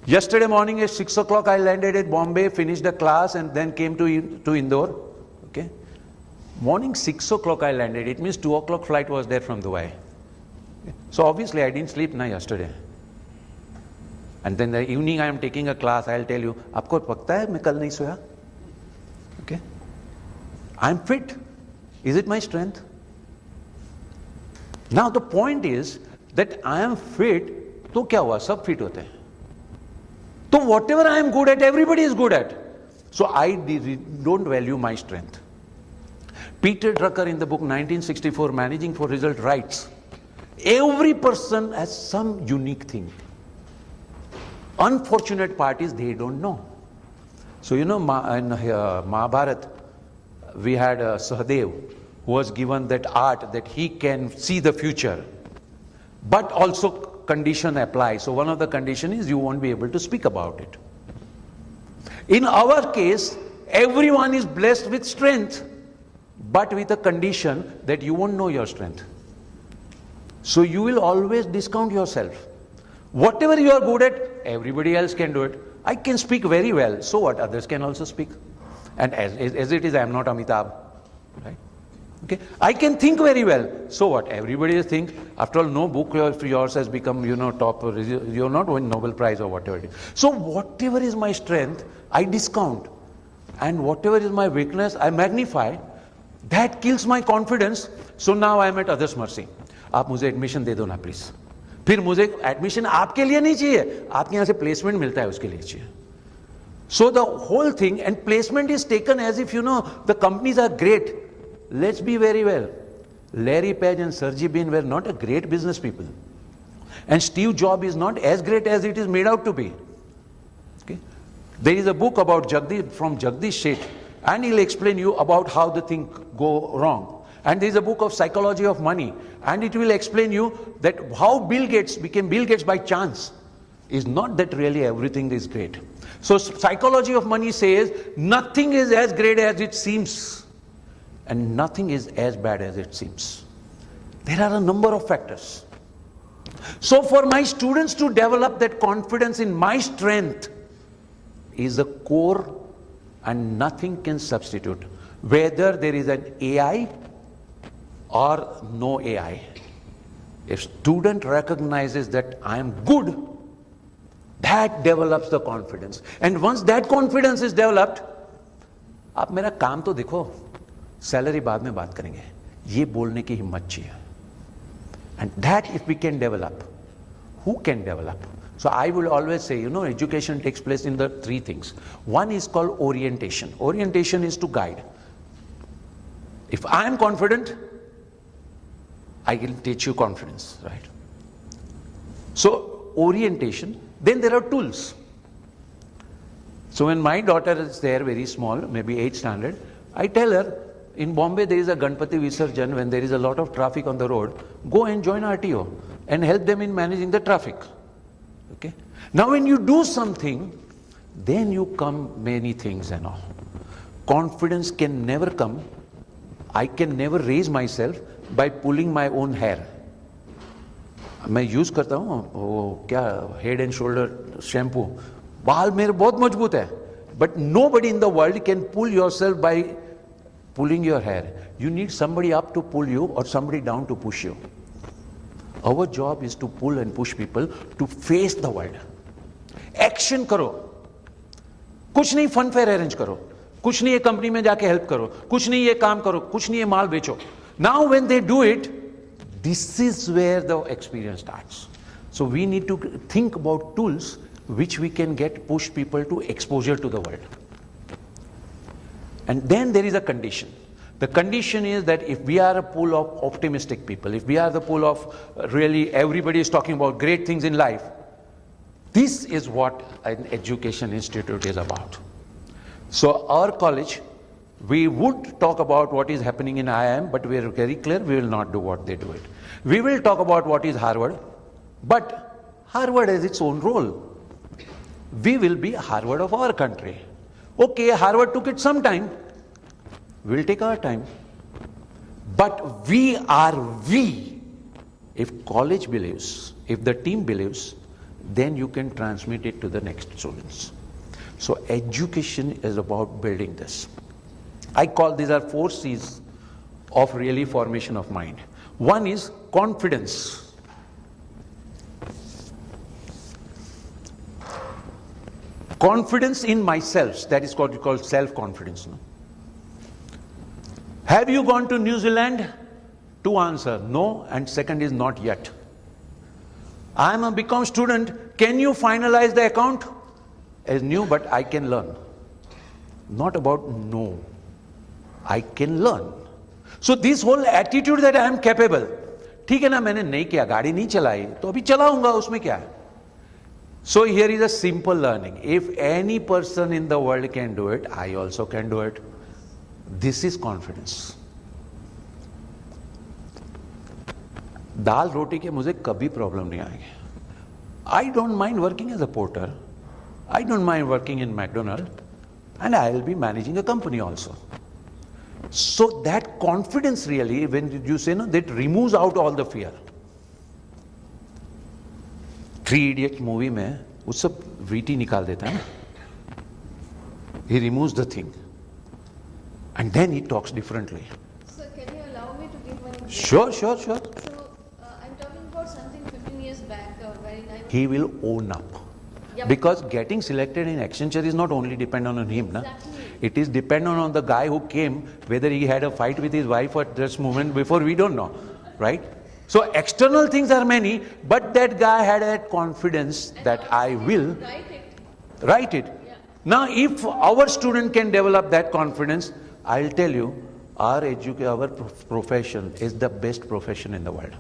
Yesterday morning at 6 o'clock I landed at Bombay, finished the class and then came to Indore. Okay. Morning 6 o'clock I landed, it means 2 o'clock flight was there from Dubai. So obviously I didn't sleep yesterday. And then the evening I am taking a class, I'll tell you, आपको पता है मैं कल नहीं सोया? Okay. I'm fit. Is it my strength? Now the point is that I am fit, तो क्या हुआ? सब fit होते हैं. So whatever I am good at, everybody is good at. So I don't value my strength. Peter Drucker in the book 1964, Managing for Result, writes, every person has some unique thing. Unfortunate part is they don't know. So in Mahabharata, we had Sahadev, who was given that art that he can see the future. But also condition applies. So one of the conditions is you won't be able to speak about it. In our case, everyone is blessed with strength, but with a condition that you won't know your strength. So you will always discount yourself. Whatever you are good at, everybody else can do it. I can speak very well, so what? Others can also speak. And as it is, I am not Amitabh, right? Okay. I can think very well, so what? Everybody will think. After all, no book of yours has become, top. You're not winning Nobel Prize or whatever it is. So whatever is my strength, I discount, and whatever is my weakness, I magnify. That kills my confidence. So now I am at others' mercy. आप मुझे admission दे दो ना please. फिर मुझे admission आपके लिए नहीं चाहिए, आपके यहाँ से प्लेसमेंट मिलता है उसके लिए चाहिए. So the whole thing, and placement is taken as if the companies are great. Let's be very well. Larry Page and Sergey Brin were not a great business people, and Steve Jobs is not as great as it is made out to be. Okay, there is a book about from Jagdish Sheth, and he'll explain you about how the thing go wrong. And there is a book of Psychology of Money, and it will explain you that how Bill Gates became Bill Gates by chance. Is not that really everything is great. So Psychology of Money says nothing is as great as it seems, and nothing is as bad as it seems. There are a number of factors. So for my students to develop that confidence in my strength is a core, and nothing can substitute. Whether there is an AI or no AI. If student recognizes that I am good, that develops the confidence. And once that confidence is developed, आप मेरा काम तो देखो, salary बाद में बात करेंगे, ये बोलने की हिम्मत चाहिए. And that if we can develop, who can develop? So I will always say, education takes place in the 3 things. One is called orientation. Orientation is to guide. If I am confident, I can teach you confidence, right? So orientation. Then there are tools. So when my daughter is there, very small, maybe 8th standard, I tell her, in Bombay there is a Ganpati Visarjan, when there is a lot of traffic on the road, go and join RTO and help them in managing the traffic. Okay? Now when you do something, then you come many things and all. Confidence can never come. I can never raise myself by pulling my own hair. मैं use करता हूँ वो क्या head and shoulder shampoo, बाल मेरे बहुत मजबूत है, but nobody in the world can pull yourself by pulling your hair. You need somebody up to pull you or somebody down to push you. Our job is to pull and push people to face the world. Action करो, कुछ नहीं fun fair arrange करो, कुछ नहीं ये company में जाके help करो, कुछ नहीं ये काम करो, कुछ नहीं ये माल बेचो. Now when they do it, this is where the experience starts. So we need to think about tools which we can push people to exposure to the world. And then there is a condition. The condition is that if we are a pool of optimistic people, if we are the pool of really everybody is talking about great things in life, this is what an education institute is about. So our college, we would talk about what is happening in IIM, but we are very clear we will not do what they do it. We will talk about what is Harvard, but Harvard has its own role. We will be Harvard of our country. Okay, Harvard took it some time. We'll take our time. But we are we. If college believes, if the team believes, then you can transmit it to the next students. So education is about building this. I call these are 4 C's of really formation of mind. One is confidence. Confidence in myself, that is what we call self-confidence. No? Have you gone to New Zealand? 2 answers, no, and second is not yet. I am a BCom student, can you finalize the account? As new, but I can learn. Not about no, I can learn. So this whole attitude that I am capable, ठीक है ना, मैंने नहीं किया, गाड़ी नहीं चलाई, तो अभी चलाऊंगा, उसमें क्या है? So here is a simple learning. If any person in the world can do it, I also can do it. This is confidence. दाल रोटी के मुझे कभी प्रॉब्लम नहीं आएगी. I don't mind working as a porter. I don't mind working in McDonald's, and I will be managing a company also. So that confidence really, when you say no, that removes out all the fear. 3 Idiots movie में वो सब VT निकाल देता है. He removes the thing, and then he talks differently. So can you allow me to give one example? Sure. So I'm talking about something 15 years back wherein I was... He will own up. Yeah, Because getting selected in Accenture is not only dependent on him. Exactly. Na? It is dependent on the guy who came, whether he had a fight with his wife at this moment before, we don't know. Right? So external things are many, but that guy had that confidence And that I will write it. Yeah. Now if our student can develop that confidence, I'll tell you, our profession is the best profession in the world.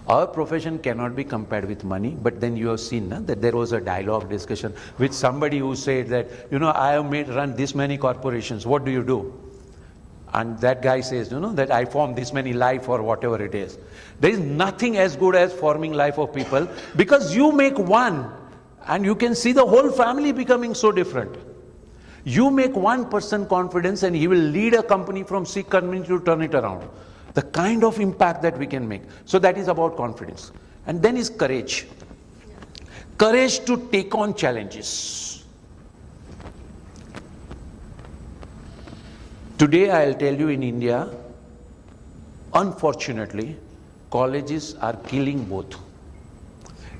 Our profession cannot be compared with money, but then you have seen that there was a dialogue discussion with somebody who said that, I have run this many corporations, what do you do? And that guy says, that I form this many life or whatever it is. There is nothing as good as forming life of people, because you make one and you can see the whole family becoming so different. You make one person confidence and he will lead a company from Sikh community to turn it around. The kind of impact that we can make. So that is about confidence. And then is courage. Courage to take on challenges. Today I'll tell you, in India, unfortunately, colleges are killing both.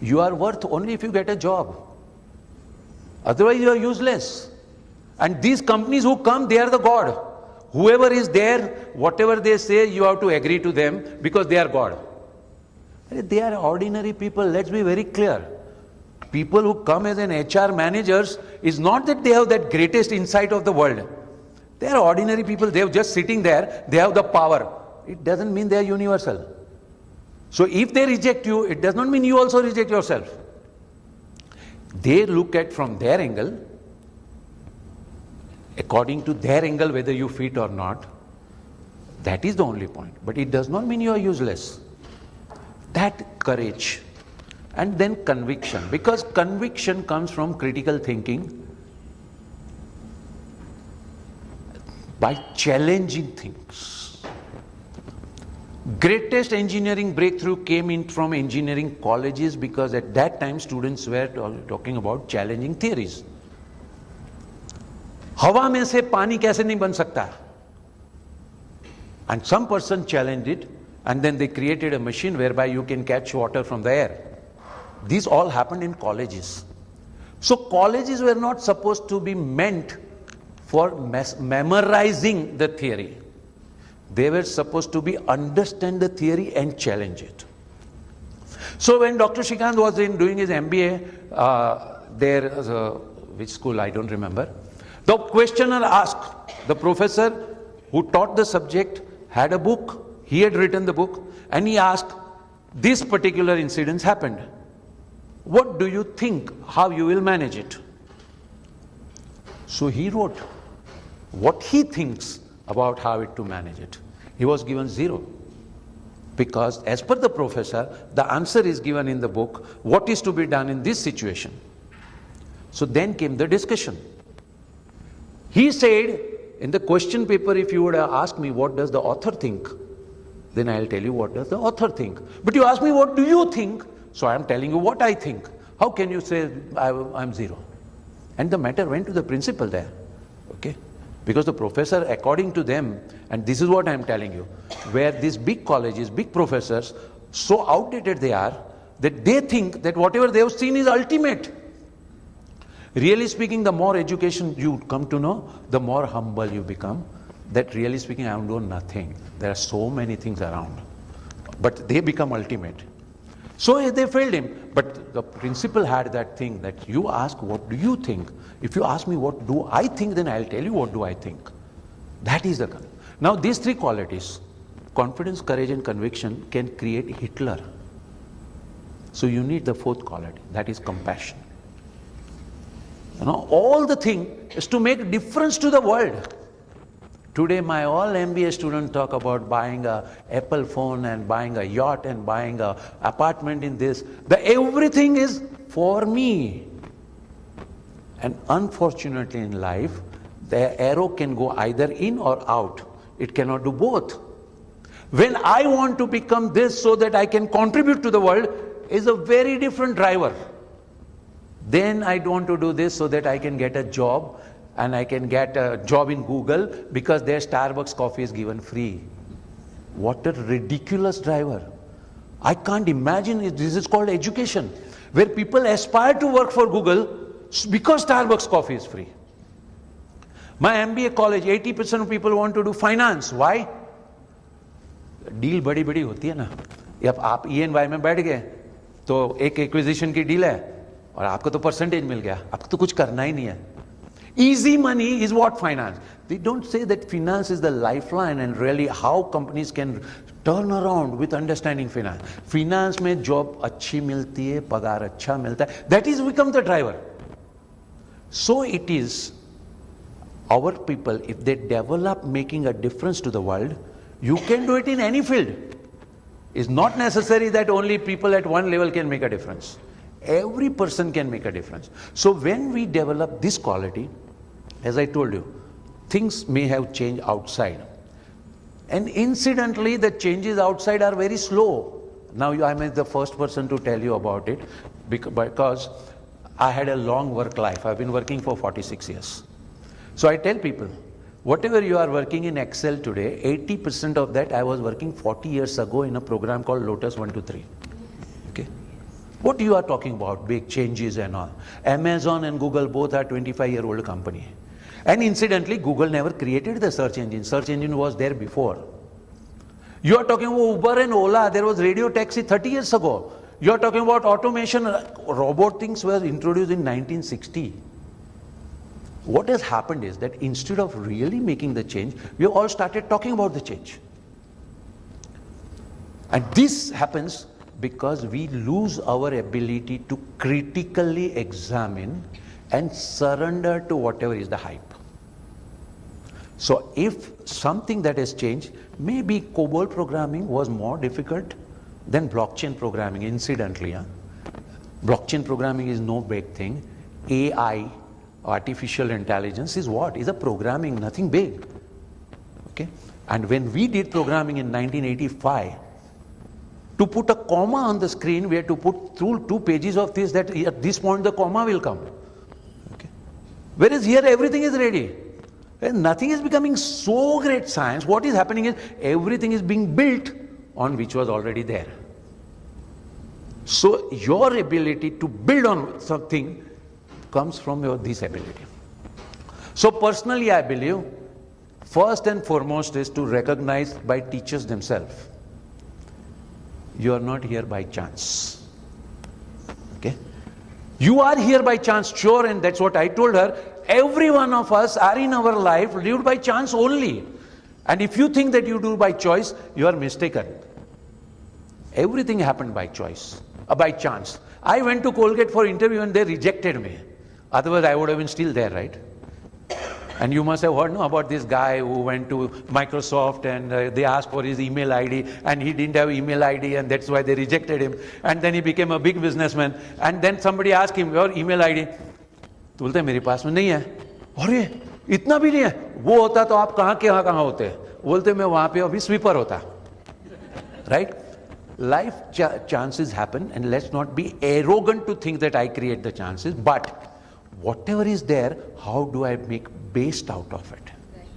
You are worth only if you get a job. Otherwise you are useless. And these companies who come, they are the God. Whoever is there, whatever they say, you have to agree to them because they are God. They are ordinary people, let's be very clear. People who come as an HR managers is not that they have that greatest insight of the world. They are ordinary people, they are just sitting there, they have the power. It doesn't mean they are universal. So if they reject you, it does not mean you also reject yourself. They look at from their angle, according to their angle, whether you fit or not. That is the only point. But it does not mean you are useless. That courage. And then conviction. Because conviction comes from critical thinking. By challenging things. Greatest engineering breakthrough came in from engineering colleges, because at that time students were talking about challenging theories. हवा में से पानी कैसे नहीं बन सकता? And some person challenged it, and then they created a machine whereby you can catch water from the air. These all happened in colleges. So colleges were not supposed to be meant for memorizing the theory. They were supposed to be understand the theory and challenge it. So when Dr. Shrikant was doing his MBA, which school I don't remember, the questioner asked the professor, who taught the subject had a book, he had written the book, and he asked, this particular incident happened. What do you think, how you will manage it? So he wrote what he thinks about how to manage it. He was given 0. Because as per the professor, the answer is given in the book, what is to be done in this situation. So then came the discussion. He said, in the question paper, if you would have asked me, what does the author think? Then I'll tell you what does the author think. But you ask me, what do you think? So I'm telling you what I think. How can you say I'm 0? And the matter went to the principal there. Okay? Because the professor, according to them, and this is what I'm telling you, where these big colleges, big professors, so outdated they are, that they think that whatever they have seen is ultimate. Really speaking, the more education you come to know, the more humble you become. That really speaking, I am doing nothing. There are so many things around. But they become ultimate. So they failed him. But the principal had that thing that you ask, what do you think? If you ask me what do I think, then I'll tell you what do I think. That is the... Now these 3 qualities, confidence, courage and conviction, can create Hitler. So you need the 4th quality, that is compassion. You know, all the thing is to make difference to the world. Today my all MBA students talk about buying a Apple phone and buying a yacht and buying a apartment in this. Everything is for me. And unfortunately in life, the arrow can go either in or out. It cannot do both. When I want to become this so that I can contribute to the world is a very different driver. Then I want to do this so that I can get a job, and I can get a job in Google because their Starbucks coffee is given free. What a ridiculous driver. I can't imagine it. This is called education, where people aspire to work for Google because Starbucks coffee is free. My MBA college, 80% of people want to do finance. Why? Deal बड़ी बड़ी होती है ना. अब आप E&Y में बैठ गए तो एक एक्विजिशन की डील है और आपको तो परसेंटेज मिल गया, आपको तो कुछ करना ही नहीं है. Easy money is what finance. They don't say that finance is the lifeline and really how companies can turn around with understanding finance. Finance में job अच्छी मिलती है, पगार अच्छा मिलता है. That is become the driver. So it is our people, if they develop making a difference to the world, you can do it in any field. It's not necessary that only people at one level can make a difference. Every person can make a difference. So when we develop this quality, as I told you, things may have changed outside. And incidentally, the changes outside are very slow. Now I am the first person to tell you about it because I had a long work life. I've been working for 46 years. So I tell people, whatever you are working in Excel today, 80% of that I was working 40 years ago in a program called Lotus 123. Okay? What you are talking about, big changes and all. Amazon and Google both are 25-year-old company. And incidentally, Google never created the search engine. Search engine was there before. You are talking about Uber and Ola. There was radio taxi 30 years ago. You are talking about automation. Robot things were introduced in 1960. What has happened is that instead of really making the change, we have all started talking about the change. And this happens because we lose our ability to critically examine and surrender to whatever is the hype. So if something that has changed, maybe COBOL programming was more difficult than blockchain programming, incidentally. Blockchain programming is no big thing. AI, artificial intelligence, is what? Is a programming, nothing big. Okay? And when we did programming in 1985, to put a comma on the screen, we had to put through 2 pages of this, that at this point the comma will come. Okay? Whereas here everything is ready. And nothing is becoming so great science. What is happening is everything is being built on which was already there. So your ability to build on something comes from this ability. So personally I believe first and foremost is to recognize by teachers themselves. You are not here by chance. Okay? You are here by chance, sure, and that's what I told her. Every one of us are in our life lived by chance only. And if you think that you do by choice, you are mistaken. Everything happened by choice, by chance. I went to Colgate for interview and they rejected me. Otherwise, I would have been still there, right? And you must have heard about this guy who went to Microsoft and they asked for his email ID and he didn't have email ID and that's why they rejected him. And then he became a big businessman. And then somebody asked him, your email ID? तो बोलते मेरे पास में नहीं है. अरे इतना भी नहीं है. वो होता तो आप कहाँ होते? बोलते मैं वहाँ पे अभी स्वीपर होता. Right? Life chances happen, and let's not be arrogant to think that I create the chances, but whatever is there, how do I make best out of it? Right.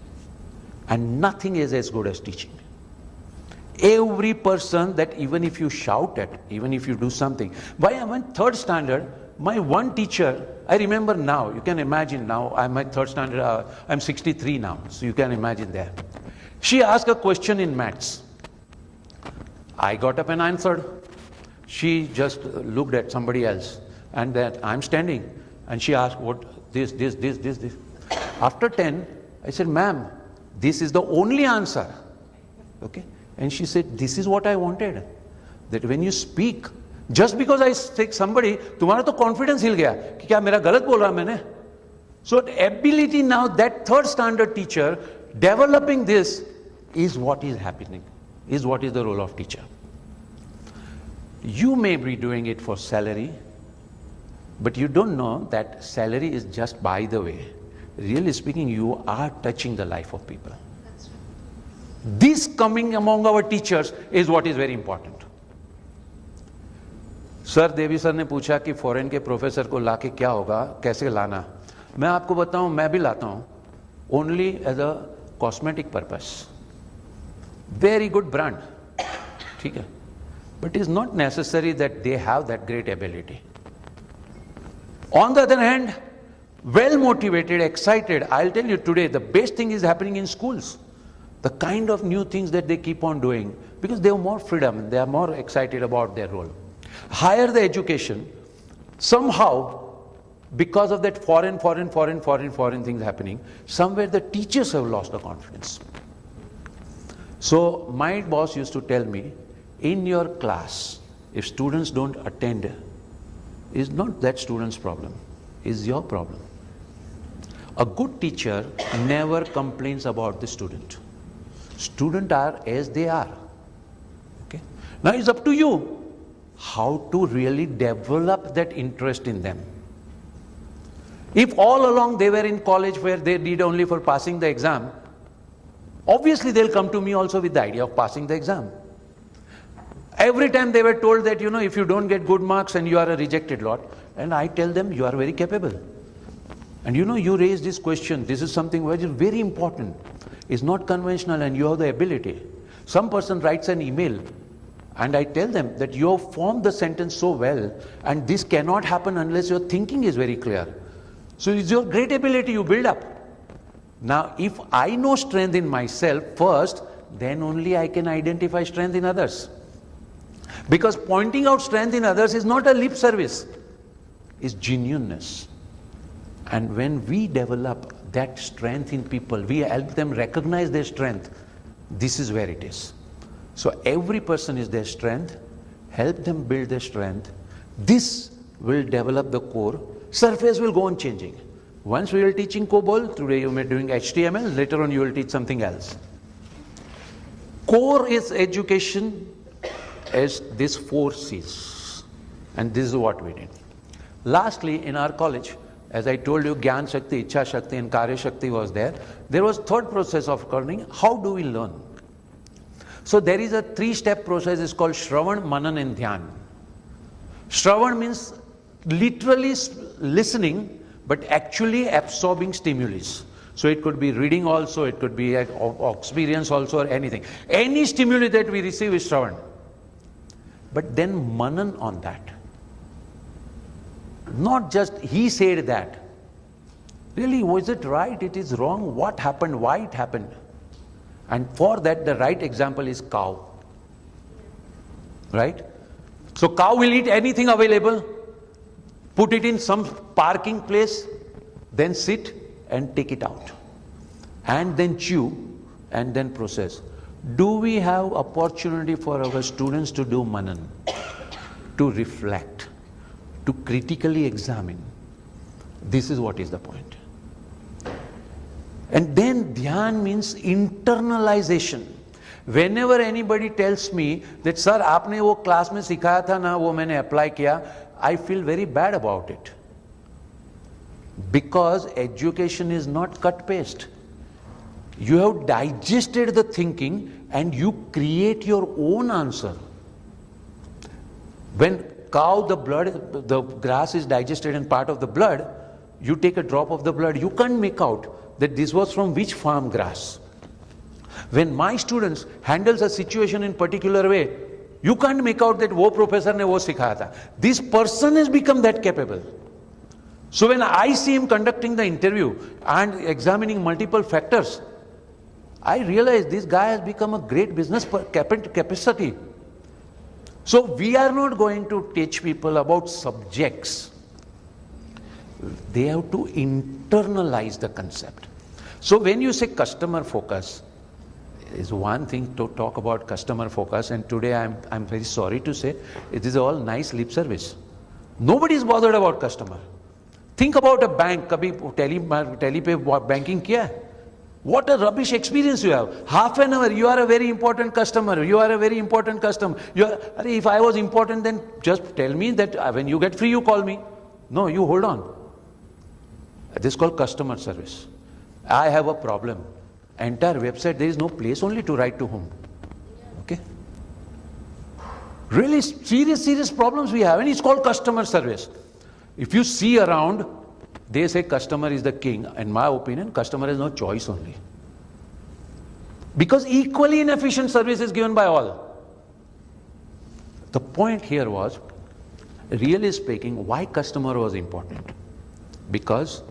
And nothing is as good as teaching. Every person, that even if you shout at, even if you do something. Why I'm in third standard, my one teacher, I remember now, you can imagine now, I'm at third standard, I'm 63 now, so you can imagine there. She asked a question in maths. I got up and answered. She just looked at somebody else, and that I'm standing, and she asked, what, this. After 10, I said, ma'am, this is the only answer. Okay? And she said, this is what I wanted. That when you speak, just because I take somebody, तुम्हारा तो confidence हिल गया कि क्या मेरा गलत बोल रहा मैंने. So ability now, that third standard teacher, developing this is what is happening, is what is the role of teacher. You may be doing it for salary, but you don't know that salary is just by the way. Really speaking, you are touching the life of people. That's right. This coming among our teachers is what is very important. Sir Devi sir ने पूछा कि foreign के professor को लाके क्या होगा, कैसे लाना. मैं आपको बताऊं, मैं भी लाता हूं, only as a cosmetic purpose. Very good brand, ठीक है, but it is not necessary that they have that great ability. On the other hand, well motivated, excited, I'll tell you today, the best thing is happening in schools. The kind of new things that they keep on doing, because they have more freedom, they are more excited about their role. Higher the education, somehow, because of that foreign things happening, somewhere the teachers have lost the confidence. So my boss used to tell me, in your class, if students don't attend, is not that student's problem, is your problem. A good teacher never complains about the student. Students are as they are. Okay? Now it's up to you how to really develop that interest in them. If all along they were in college where they did only for passing the exam, obviously they'll come to me also with the idea of passing the exam. Every time they were told that, if you don't get good marks and you are a rejected lot, and I tell them, you are very capable. And you raise this question, this is something which is very important. It's not conventional and you have the ability. Some person writes an email and I tell them that you have formed the sentence so well and this cannot happen unless your thinking is very clear. So it's your great ability you build up. Now, if I know strength in myself first, then only I can identify strength in others. Because pointing out strength in others is not a lip service, it's genuineness. And when we develop that strength in people, we help them recognize their strength, this is where it is. So every person is their strength, help them build their strength. This will develop the core, surface will go on changing. Once we will teaching COBOL, today you may be doing HTML, later on you will teach something else. Core is education as these 4 C's, and this is what we did. Lastly, in our college, as I told you, Gyan Shakti, Ichha Shakti and Karya Shakti was there. There was third process of learning. How do we learn? So there is a 3-step process, it's called Shravan, Manan and Dhyan. Shravan means literally listening, but actually absorbing stimulus. So it could be reading also, it could be experience also, or anything. Any stimuli that we receive is Shravan. But then Manan on that. Not just he said that. Really, was it right? It is wrong. What happened? Why it happened? And for that, the right example is cow. Right? So cow will eat anything available, put it in some parking place, then sit and take it out. And then chew. and then process. Do we have opportunity for our students to do manan, to reflect, to critically examine? This is what is the point. And then dhyan means internalization. Whenever anybody tells me that, sir, आपने वो class में सिखाया था ना, वो मैंने apply किया, I feel very bad about it. Because education is not cut paste. You have digested the thinking and you create your own answer. When cow, the grass is digested in part of the blood, you take a drop of the blood, you can't make out that this was from which farm grass. When my students handles a situation in particular way, you can't make out that wo professor ne wo sikhaya tha. This person has become that capable. So when I see him conducting the interview and examining multiple factors, I realize this guy has become a great business capacity. So we are not going to teach people about subjects. They have to internalize the concept. So when you say customer focus, is one thing to talk about customer focus, and today I'm very sorry to say it is all nice lip service. Nobody is bothered about customer. Think about a bank. Kabhi tele pe banking kiya hai? What a rubbish experience you have. Half an hour, you are a very important customer. You are a very important customer. If I was important, then just tell me that when you get free, you call me. No, you hold on. This is called customer service. I have a problem. Entire website, there is no place only to write to whom. Okay? Really serious problems we have, and it's called customer service. If you see around, they say customer is the king. In my opinion, customer has no choice only. Because equally inefficient service is given by all. The point here was, really speaking, why customer was important? Because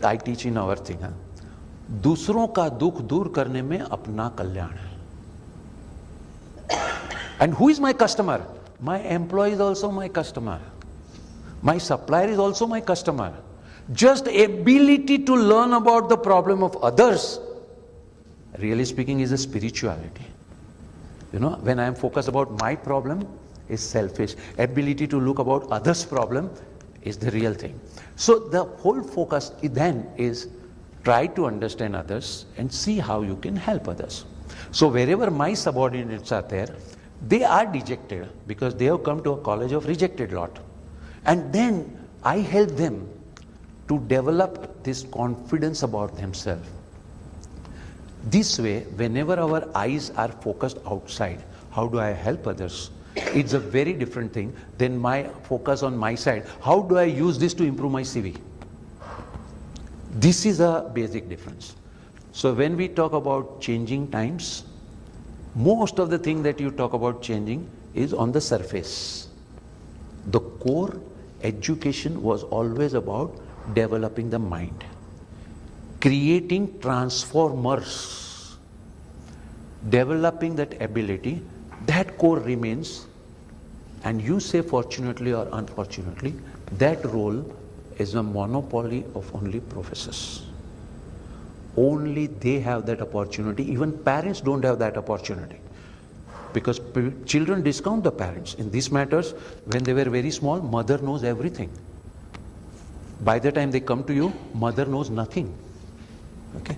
I teach in our thing. दूसरों का दुख दूर करने में अपना कल्याण है. And who is my customer? My employee is also my customer. My supplier is also my customer. Just ability to learn about the problem of others, really speaking, is a spirituality. You know, when I am focused about my problem, is selfish. Ability to look about others' problem is the real thing. So the whole focus then is try to understand others and see how you can help others. So wherever my subordinates are there, they are dejected because they have come to a college of rejected lot. And then I help them to develop this confidence about themselves. This way, whenever our eyes are focused outside, how do I help others? It's a very different thing than my focus on my side. How do I use this to improve my CV? This is a basic difference. So when we talk about changing times, most of the thing that you talk about changing is on the surface. The core education was always about developing the mind, creating transformers, developing that ability. That core remains, and you say fortunately or unfortunately, that role is a monopoly of only professors. Only they have that opportunity. Even parents don't have that opportunity. Because children discount the parents. In these matters, when they were very small, mother knows everything. By the time they come to you, mother knows nothing. Okay?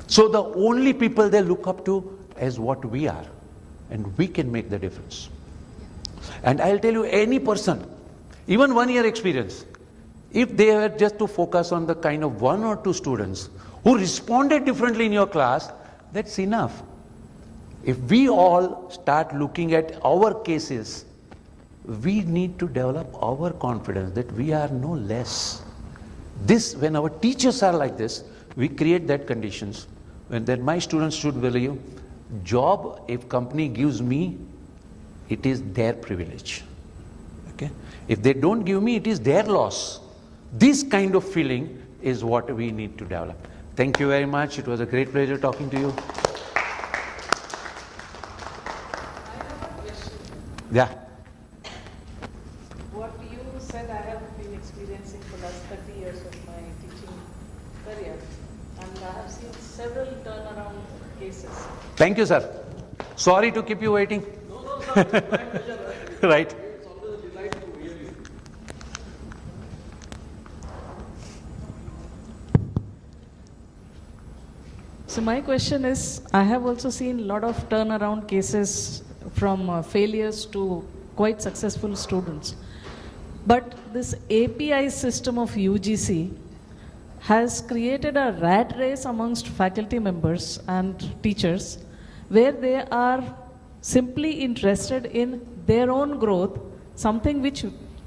So the only people they look up to is what we are. And we can make the difference. And I'll tell you, any person, even 1 year experience, if they were just to focus on the kind of 1 or 2 students who responded differently in your class, that's enough. If we all start looking at our cases, we need to develop our confidence that we are no less. This, when our teachers are like this, we create that conditions when that my students should believe, job if company gives me, it is their privilege. Okay? If they don't give me, it is their loss. This kind of feeling is what we need to develop. Thank you very much. It was a great pleasure talking to you. Yeah. What you said, I have been experiencing for the last 30 years of my teaching career, and I have seen several turnaround cases. Thank you, sir. Sorry to keep you waiting. Right. So my question is, I have also seen a lot of turnaround cases from failures to quite successful students. But this API system of UGC has created a rat race amongst faculty members and teachers where they are simply interested in their own growth, something which,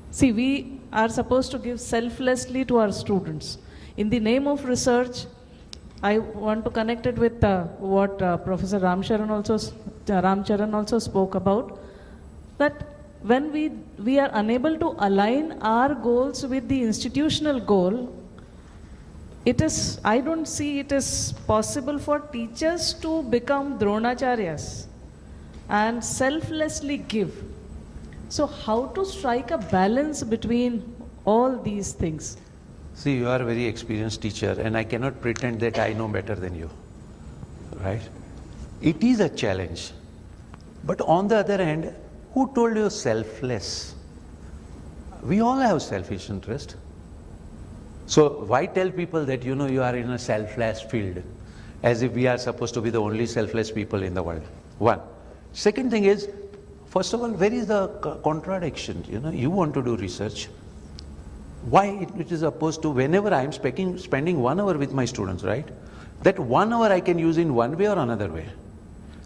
see, we are supposed to give selflessly to our students. In the name of research, I want to connect it with what Professor Ramcharan also spoke about, that when we are unable to align our goals with the institutional goal, I don't see it is possible for teachers to become Dronacharyas and selflessly give. So how to strike a balance between all these things? See, you are a very experienced teacher, and I cannot pretend that I know better than you, right? It is a challenge. But on the other hand, who told you selfless? We all have selfish interest. So why tell people that, you are in a selfless field, as if we are supposed to be the only selfless people in the world? One. Second thing is, first of all, where is the contradiction? You want to do research. Why it is opposed to whenever I am spending 1 hour with my students, right? That 1 hour I can use in one way or another way.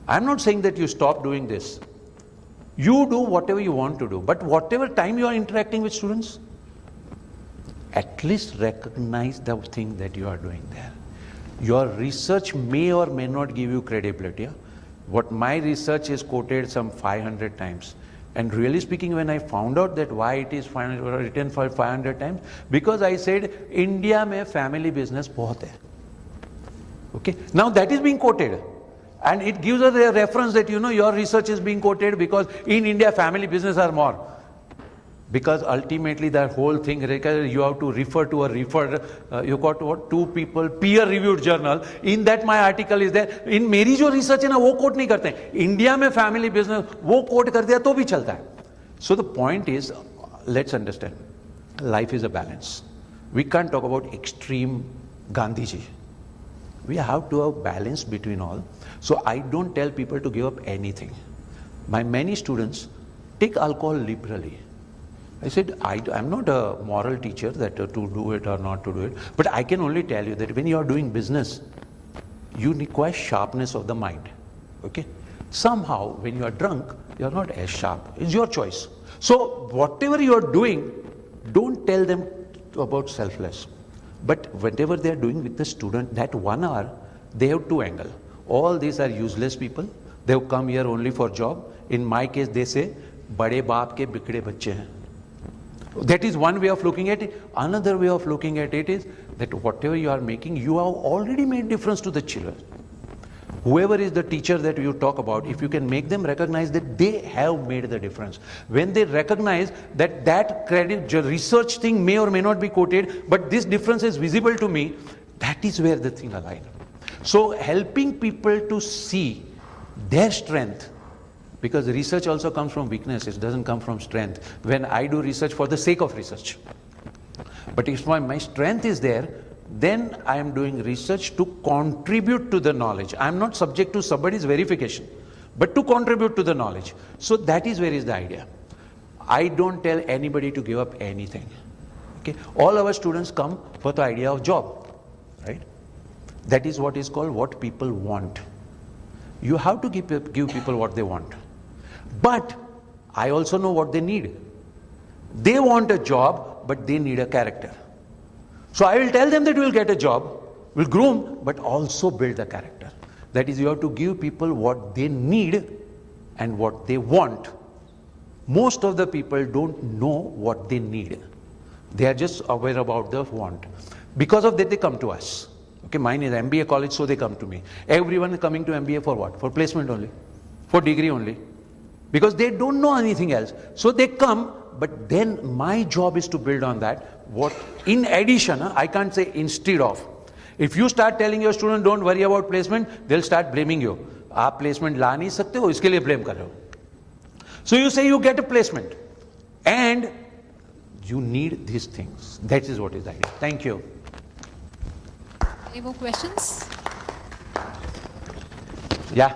I'm not saying that you stop doing this. You do whatever you want to do, but whatever time you are interacting with students, at least recognize the thing that you are doing there. Your research may or may not give you credibility. What my research is quoted some 500 times. And really speaking, when I found out that why it is written for 500 times, because I said, India mein family business bahut hai. Okay? Now that is being quoted. And it gives us a reference that, your research is being quoted because in India family business are more. Because ultimately the whole thing, you have to refer to you got what, 2 people, peer-reviewed journal. In that my article is there. In मेरी जो research है ना, वो quote नहीं करते हैं. India में family business, वो quote कर दिया तो भी चलता है. So the point is, let's understand, life is a balance. We can't talk about extreme Gandhiji. We have to have balance between all. So I don't tell people to give up anything. My many students take alcohol liberally. I said, I'm not a moral teacher that to do it or not to do it, but I can only tell you that when you are doing business, you require sharpness of the mind. Okay? Somehow, when you are drunk, you are not as sharp. It's your choice. So, whatever you are doing, don't tell them about selfless. But whatever they are doing with the student, that 1 hour, they have 2 angles. All these are useless people. They have come here only for job. In my case, they say, बड़े बाप के बिगड़े बच्चे हैं. That is one way of looking at it. Another way of looking at it is that whatever you are making, you have already made difference to the children. Whoever is the teacher that you talk about, if you can make them recognize that they have made the difference. When they recognize that credit, research thing may or may not be quoted, but this difference is visible to me, that is where the thing aligns. So helping people to see their strength, because research also comes from weakness, it doesn't come from strength. When I do research for the sake of research. But if my strength is there, then I am doing research to contribute to the knowledge. I am not subject to somebody's verification, but to contribute to the knowledge. So that is where is the idea. I don't tell anybody to give up anything. Okay? All our students come for the idea of job, right? That is what is called what people want. You have to give people what they want. But I also know what they need. They want a job, but they need a character. So I will tell them that you will get a job, will groom, but also build the character. That is, you have to give people what they need and what they want. Most of the people don't know what they need. They are just aware about the want. Because of that, they come to us. Okay, mine is MBA college, so they come to me. Everyone is coming to MBA for what? For placement only. For degree only. Because they don't know anything else. So they come, but then my job is to build on that. What, in addition, I can't say instead of. If you start telling your student don't worry about placement, they'll start blaming you. आप placement ला नहीं सकते हो, इसके लिए blame कर रहे हो. So you say you get a placement, and you need these things. That is what is the idea. Thank you. Any more questions? Yeah.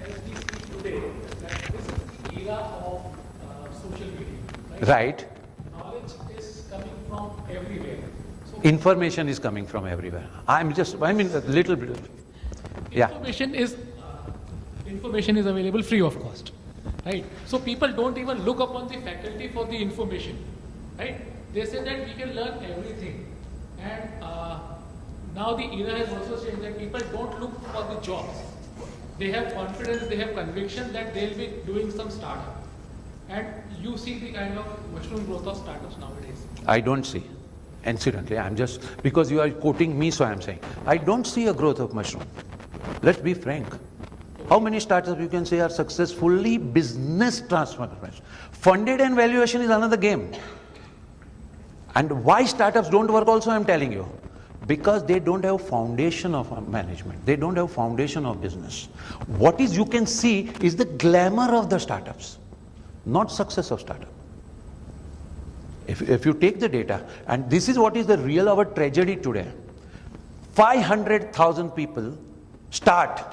As we speak today, that this is the era of social media, Right. Knowledge is coming from everywhere. So Information is coming from everywhere. I mean a little bit. Yeah. information is available free of cost, right? So people don't even look upon the faculty for the information, right? They say that we can learn everything, and now the era has also changed that people don't look for the jobs. They have confidence, they have conviction that they'll be doing some startup, and you see the kind of mushroom growth of startups nowadays. I don't see. Incidentally, I'm just, because you are quoting me, so I'm saying, I don't see a growth of mushroom. Let's be frank. How many startups you can say are successfully business transformation? Funded and valuation is another game. And why startups don't work also, I'm telling you. Because they don't have foundation of management. They don't have foundation of business. What is you can see is the glamour of the startups, not success of startup. If you take the data, and this is what is the real our tragedy today. 500,000 people start,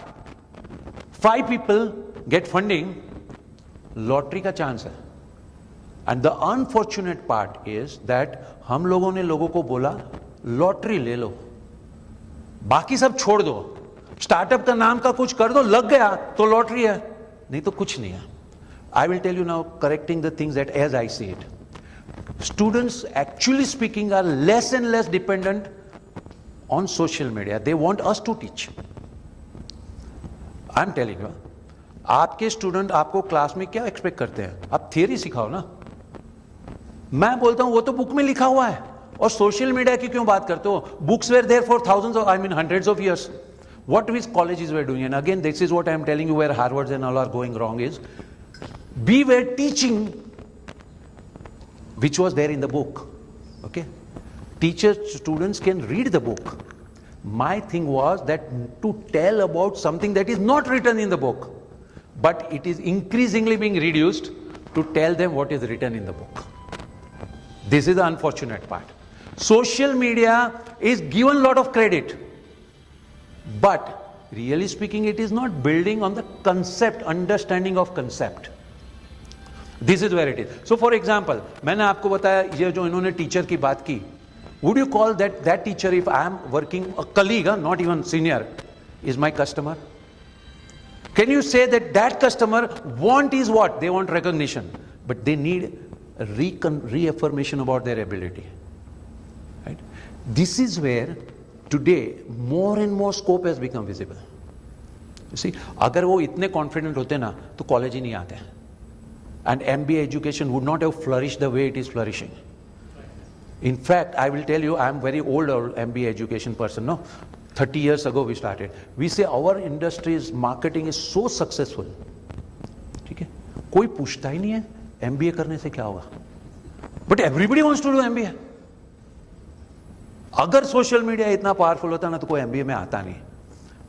5 people get funding, lottery का chance है. And the unfortunate part is that हम लोगों ने लोगों को बोला lottery ले लो, बाकी सब छोड़ दो, स्टार्टअप का नाम का कुछ कर दो, लग गया तो लॉटरी है, नहीं तो कुछ नहीं है. I will tell you now, correcting the things that as I see it. Students, actually speaking, are less and less dependent on social media. They want us to teach. I'm telling you, आपके student आपको class में क्या expect करते हैं? आप theory सिखाओ ना. मैं बोलता हूं वो तो बुक में लिखा हुआ है, और सोशल मीडिया की क्यों बात करते हो? Books were there for thousands of, I mean hundreds of years. What these colleges were doing, and again this is what I am telling you where Harvards and all are going wrong, is we were teaching which was there in the book. Okay, teachers, students can read the book. My thing was that to tell about something that is not written in the book, but it is increasingly being reduced to tell them what is written in the book. This is the unfortunate part. Social media is given a lot of credit, but really speaking, it is not building on the concept, understanding of concept. This is where it is. So for example, मैंने आपको बताया ये जो इन्होंने teacher की बात की, would you call that teacher, if I am working, a colleague, not even senior, is my customer? Can you say that customer want is what? They want recognition, but they need a reaffirmation about their ability. Right? This is where today more and more scope has become visible. You see, अगर वो इतने confident होते ना तो college ही नहीं आते. And MBA education would not have flourished the way it is flourishing. In fact, I will tell you, I am very old MBA education person. No, 30 years ago we started. We say our industry's marketing is so successful. ठीक है? कोई पूछता ही नहीं है MBA करने से क्या होगा. But everybody wants to do MBA. अगर सोशल मीडिया इतना पावरफुल होता ना तो कोई MBA में आता नहीं.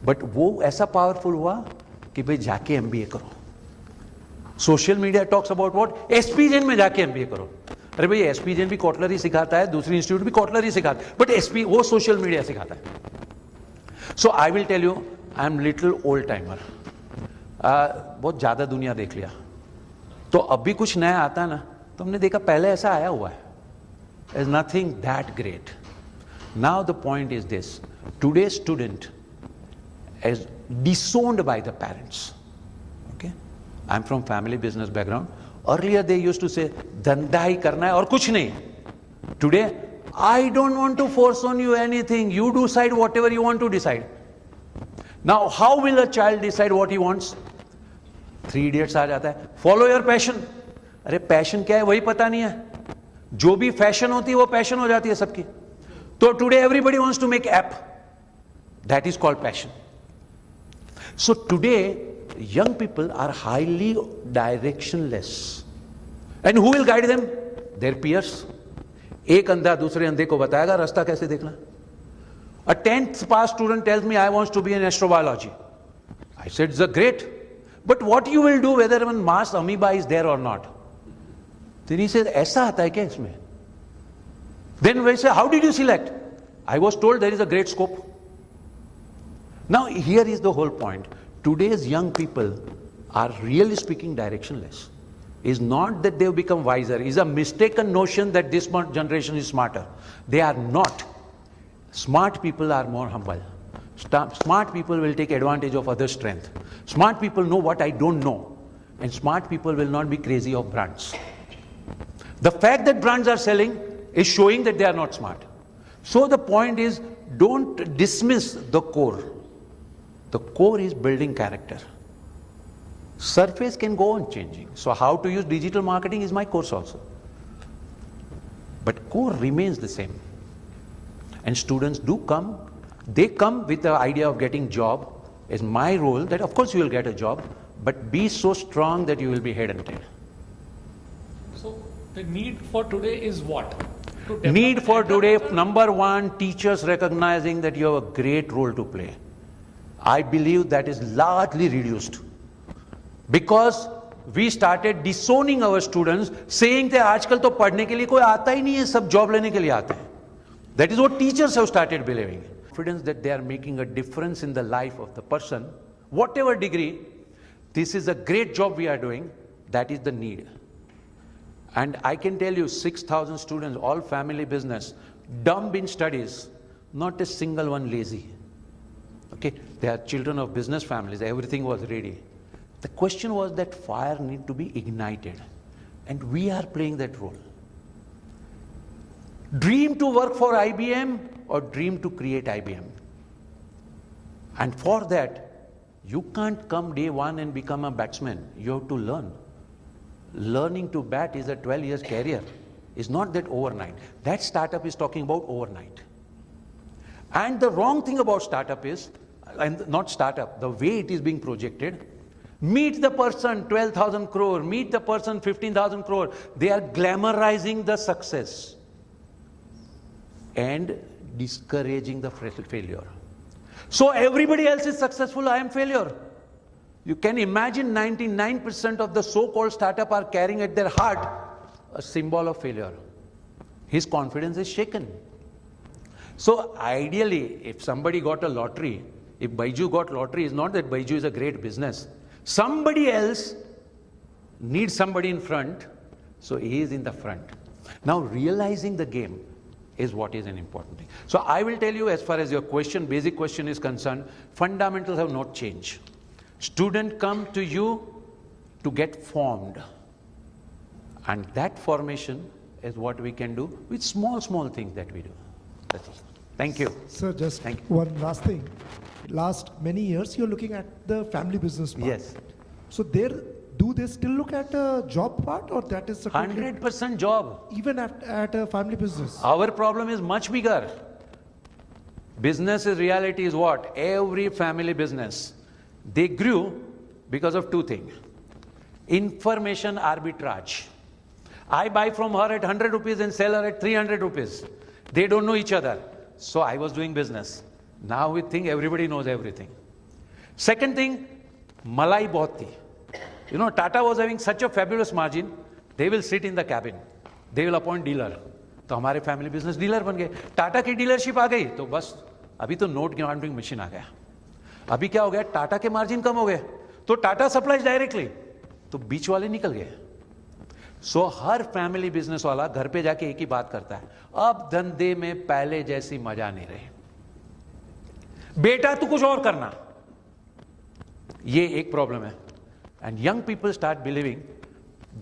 बट वो ऐसा पावरफुल हुआ कि भाई जाके MBA करो. Social media talks about what? SP Jain में जाके MBA करो. अरे भाई एसपीजेन भी कॉटलर ही सिखाता है, दूसरी इंस्टीट्यूट भी कॉटलर ही सिखाता है, बट एसपी वो सोशल मीडिया सिखाता है. So I will tell you, I am little old timer. बहुत ज्यादा दुनिया देख लिया, तो अब भी कुछ नया आता है ना तो हमने देखा पहले ऐसा आया हुआ है. Is nothing that great. Now the point is this, today student is disowned by the parents. Okay, I'm from family business background. Earlier they used to say धंधा ही करना है और कुछ नहीं. Today I don't want to force on you anything. You decide whatever you want to decide. Now how will a child decide what he wants? 3 Idiots आ जाता है, follow your passion. अरे passion क्या है वही पता नहीं है. जो भी फैशन होती है वो पैशन हो जाती है सबकी. तो today everybody wants to make app. That is called passion. So today young people are highly directionless, and who will guide them? Their peers. एक अंधा दूसरे अंधे को बताएगा रास्ता कैसे देखना. A 10th pass student tells me, I want to be in astrobiology. I said, it's a great. But what you will do whether one Mars amoeba is there or not? Then he says, ऐसा आता है क्या इसमें? Then we say, how did you select? I was told there is a great scope. Now here is the whole point. Today's young people are really speaking directionless. Is not that they have become wiser. Is a mistaken notion that this generation is smarter. They are not. Smart people are more humble. Smart people will take advantage of others' strength. Smart people know what I don't know. And smart people will not be crazy of brands. The fact that brands are selling is showing that they are not smart. So the point is, don't dismiss the core. The core is building character. Surface can go on changing. So how to use digital marketing is my course also. But core remains the same. And students do come. They come with the idea of getting job. It's my role that of course you will get a job, but be so strong that you will be headhunted. So the need for today is what? Need for today, number one, teachers recognizing that you have a great role to play. I believe that is largely reduced. Because we started disowning our students, saying that आजकल तो पढ़ने के लिए कोई आता ही नहीं है, सब job लेने के लिए आते हैं. That is what teachers have started believing. Confidence that they are making a difference in the life of the person, whatever degree, this is a great job we are doing, that is the need. And I can tell you 6,000 students, all family business, dumb in studies, not a single one lazy. Okay, they are children of business families, everything was ready. The question was that fire need to be ignited, and we are playing that role. Dream to work for IBM or dream to create IBM. And for that, you can't come day one and become a batsman. You have to learn. Learning to bat is a 12 years career. It's not that overnight. That startup is talking about overnight. And the wrong thing about startup is, and not startup, the way it is being projected, meet the person 12,000 crore, meet the person 15,000 crore. They are glamorizing the success and discouraging the failure. So everybody else is successful, I am failure. You can imagine 99% of the so-called startup are carrying at their heart a symbol of failure. His confidence is shaken. So ideally, if somebody got a lottery, if Baiju got lottery, it's not that Baiju is a great business. Somebody else needs somebody in front, so he is in the front. Now realizing the game is what is an important thing. So I will tell you, as far as your question, basic question is concerned, fundamentals have not changed. Students come to you to get formed. And that formation is what we can do with small things that we do. That's all. Thank you. Sir, just one last thing. Last many years, you're looking at the family business part. Yes. So do they still look at a job part, or that is a 100% job. even at a family business? Our problem is much bigger. Business reality is what? Every family business, they grew because of two things. Information arbitrage. I buy from her at 100 rupees and sell her at 300 rupees. They don't know each other. So I was doing business. Now we think everybody knows everything. Second thing, malai bahut thi. You know, Tata was having such a fabulous margin, they will sit in the cabin. They will appoint dealer. तो हमारे family business dealer बन गए. टाटा की dealership आ गई तो बस अभी तो नोट काउंटिंग मशीन आ गया. अभी क्या हो गया, टाटा के मार्जिन कम हो गए तो टाटा सप्लाइज डायरेक्टली, तो बीच वाले निकल गए. सो हर फैमिली बिजनेस वाला घर पे जाके एक ही बात करता है, अब धंधे में पहले जैसी मजा नहीं रही, बेटा तू कुछ और करना. ये एक प्रॉब्लम है. And young people start believing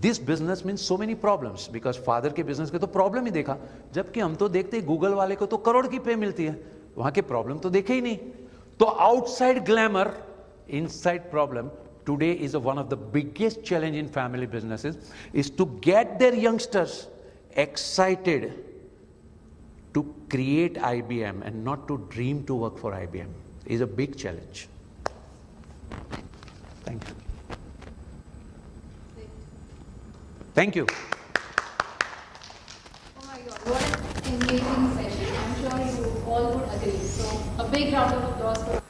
this business means so many problems, because father के बिजनेस के तो प्रॉब्लम ही देखा, जबकि हम तो देखते गूगल वाले को तो करोड़ की पे मिलती है, वहां के प्रॉब्लम तो देखे ही नहीं. तो outside glamour, inside problem. Today is one of the biggest challenge in family businesses is to get their youngsters excited to create IBM and not to dream to work for IBM. Is a big challenge. Thank you. Thank you. For my you all. What an engaging session. I'm sure you all would agree. So a big round of applause for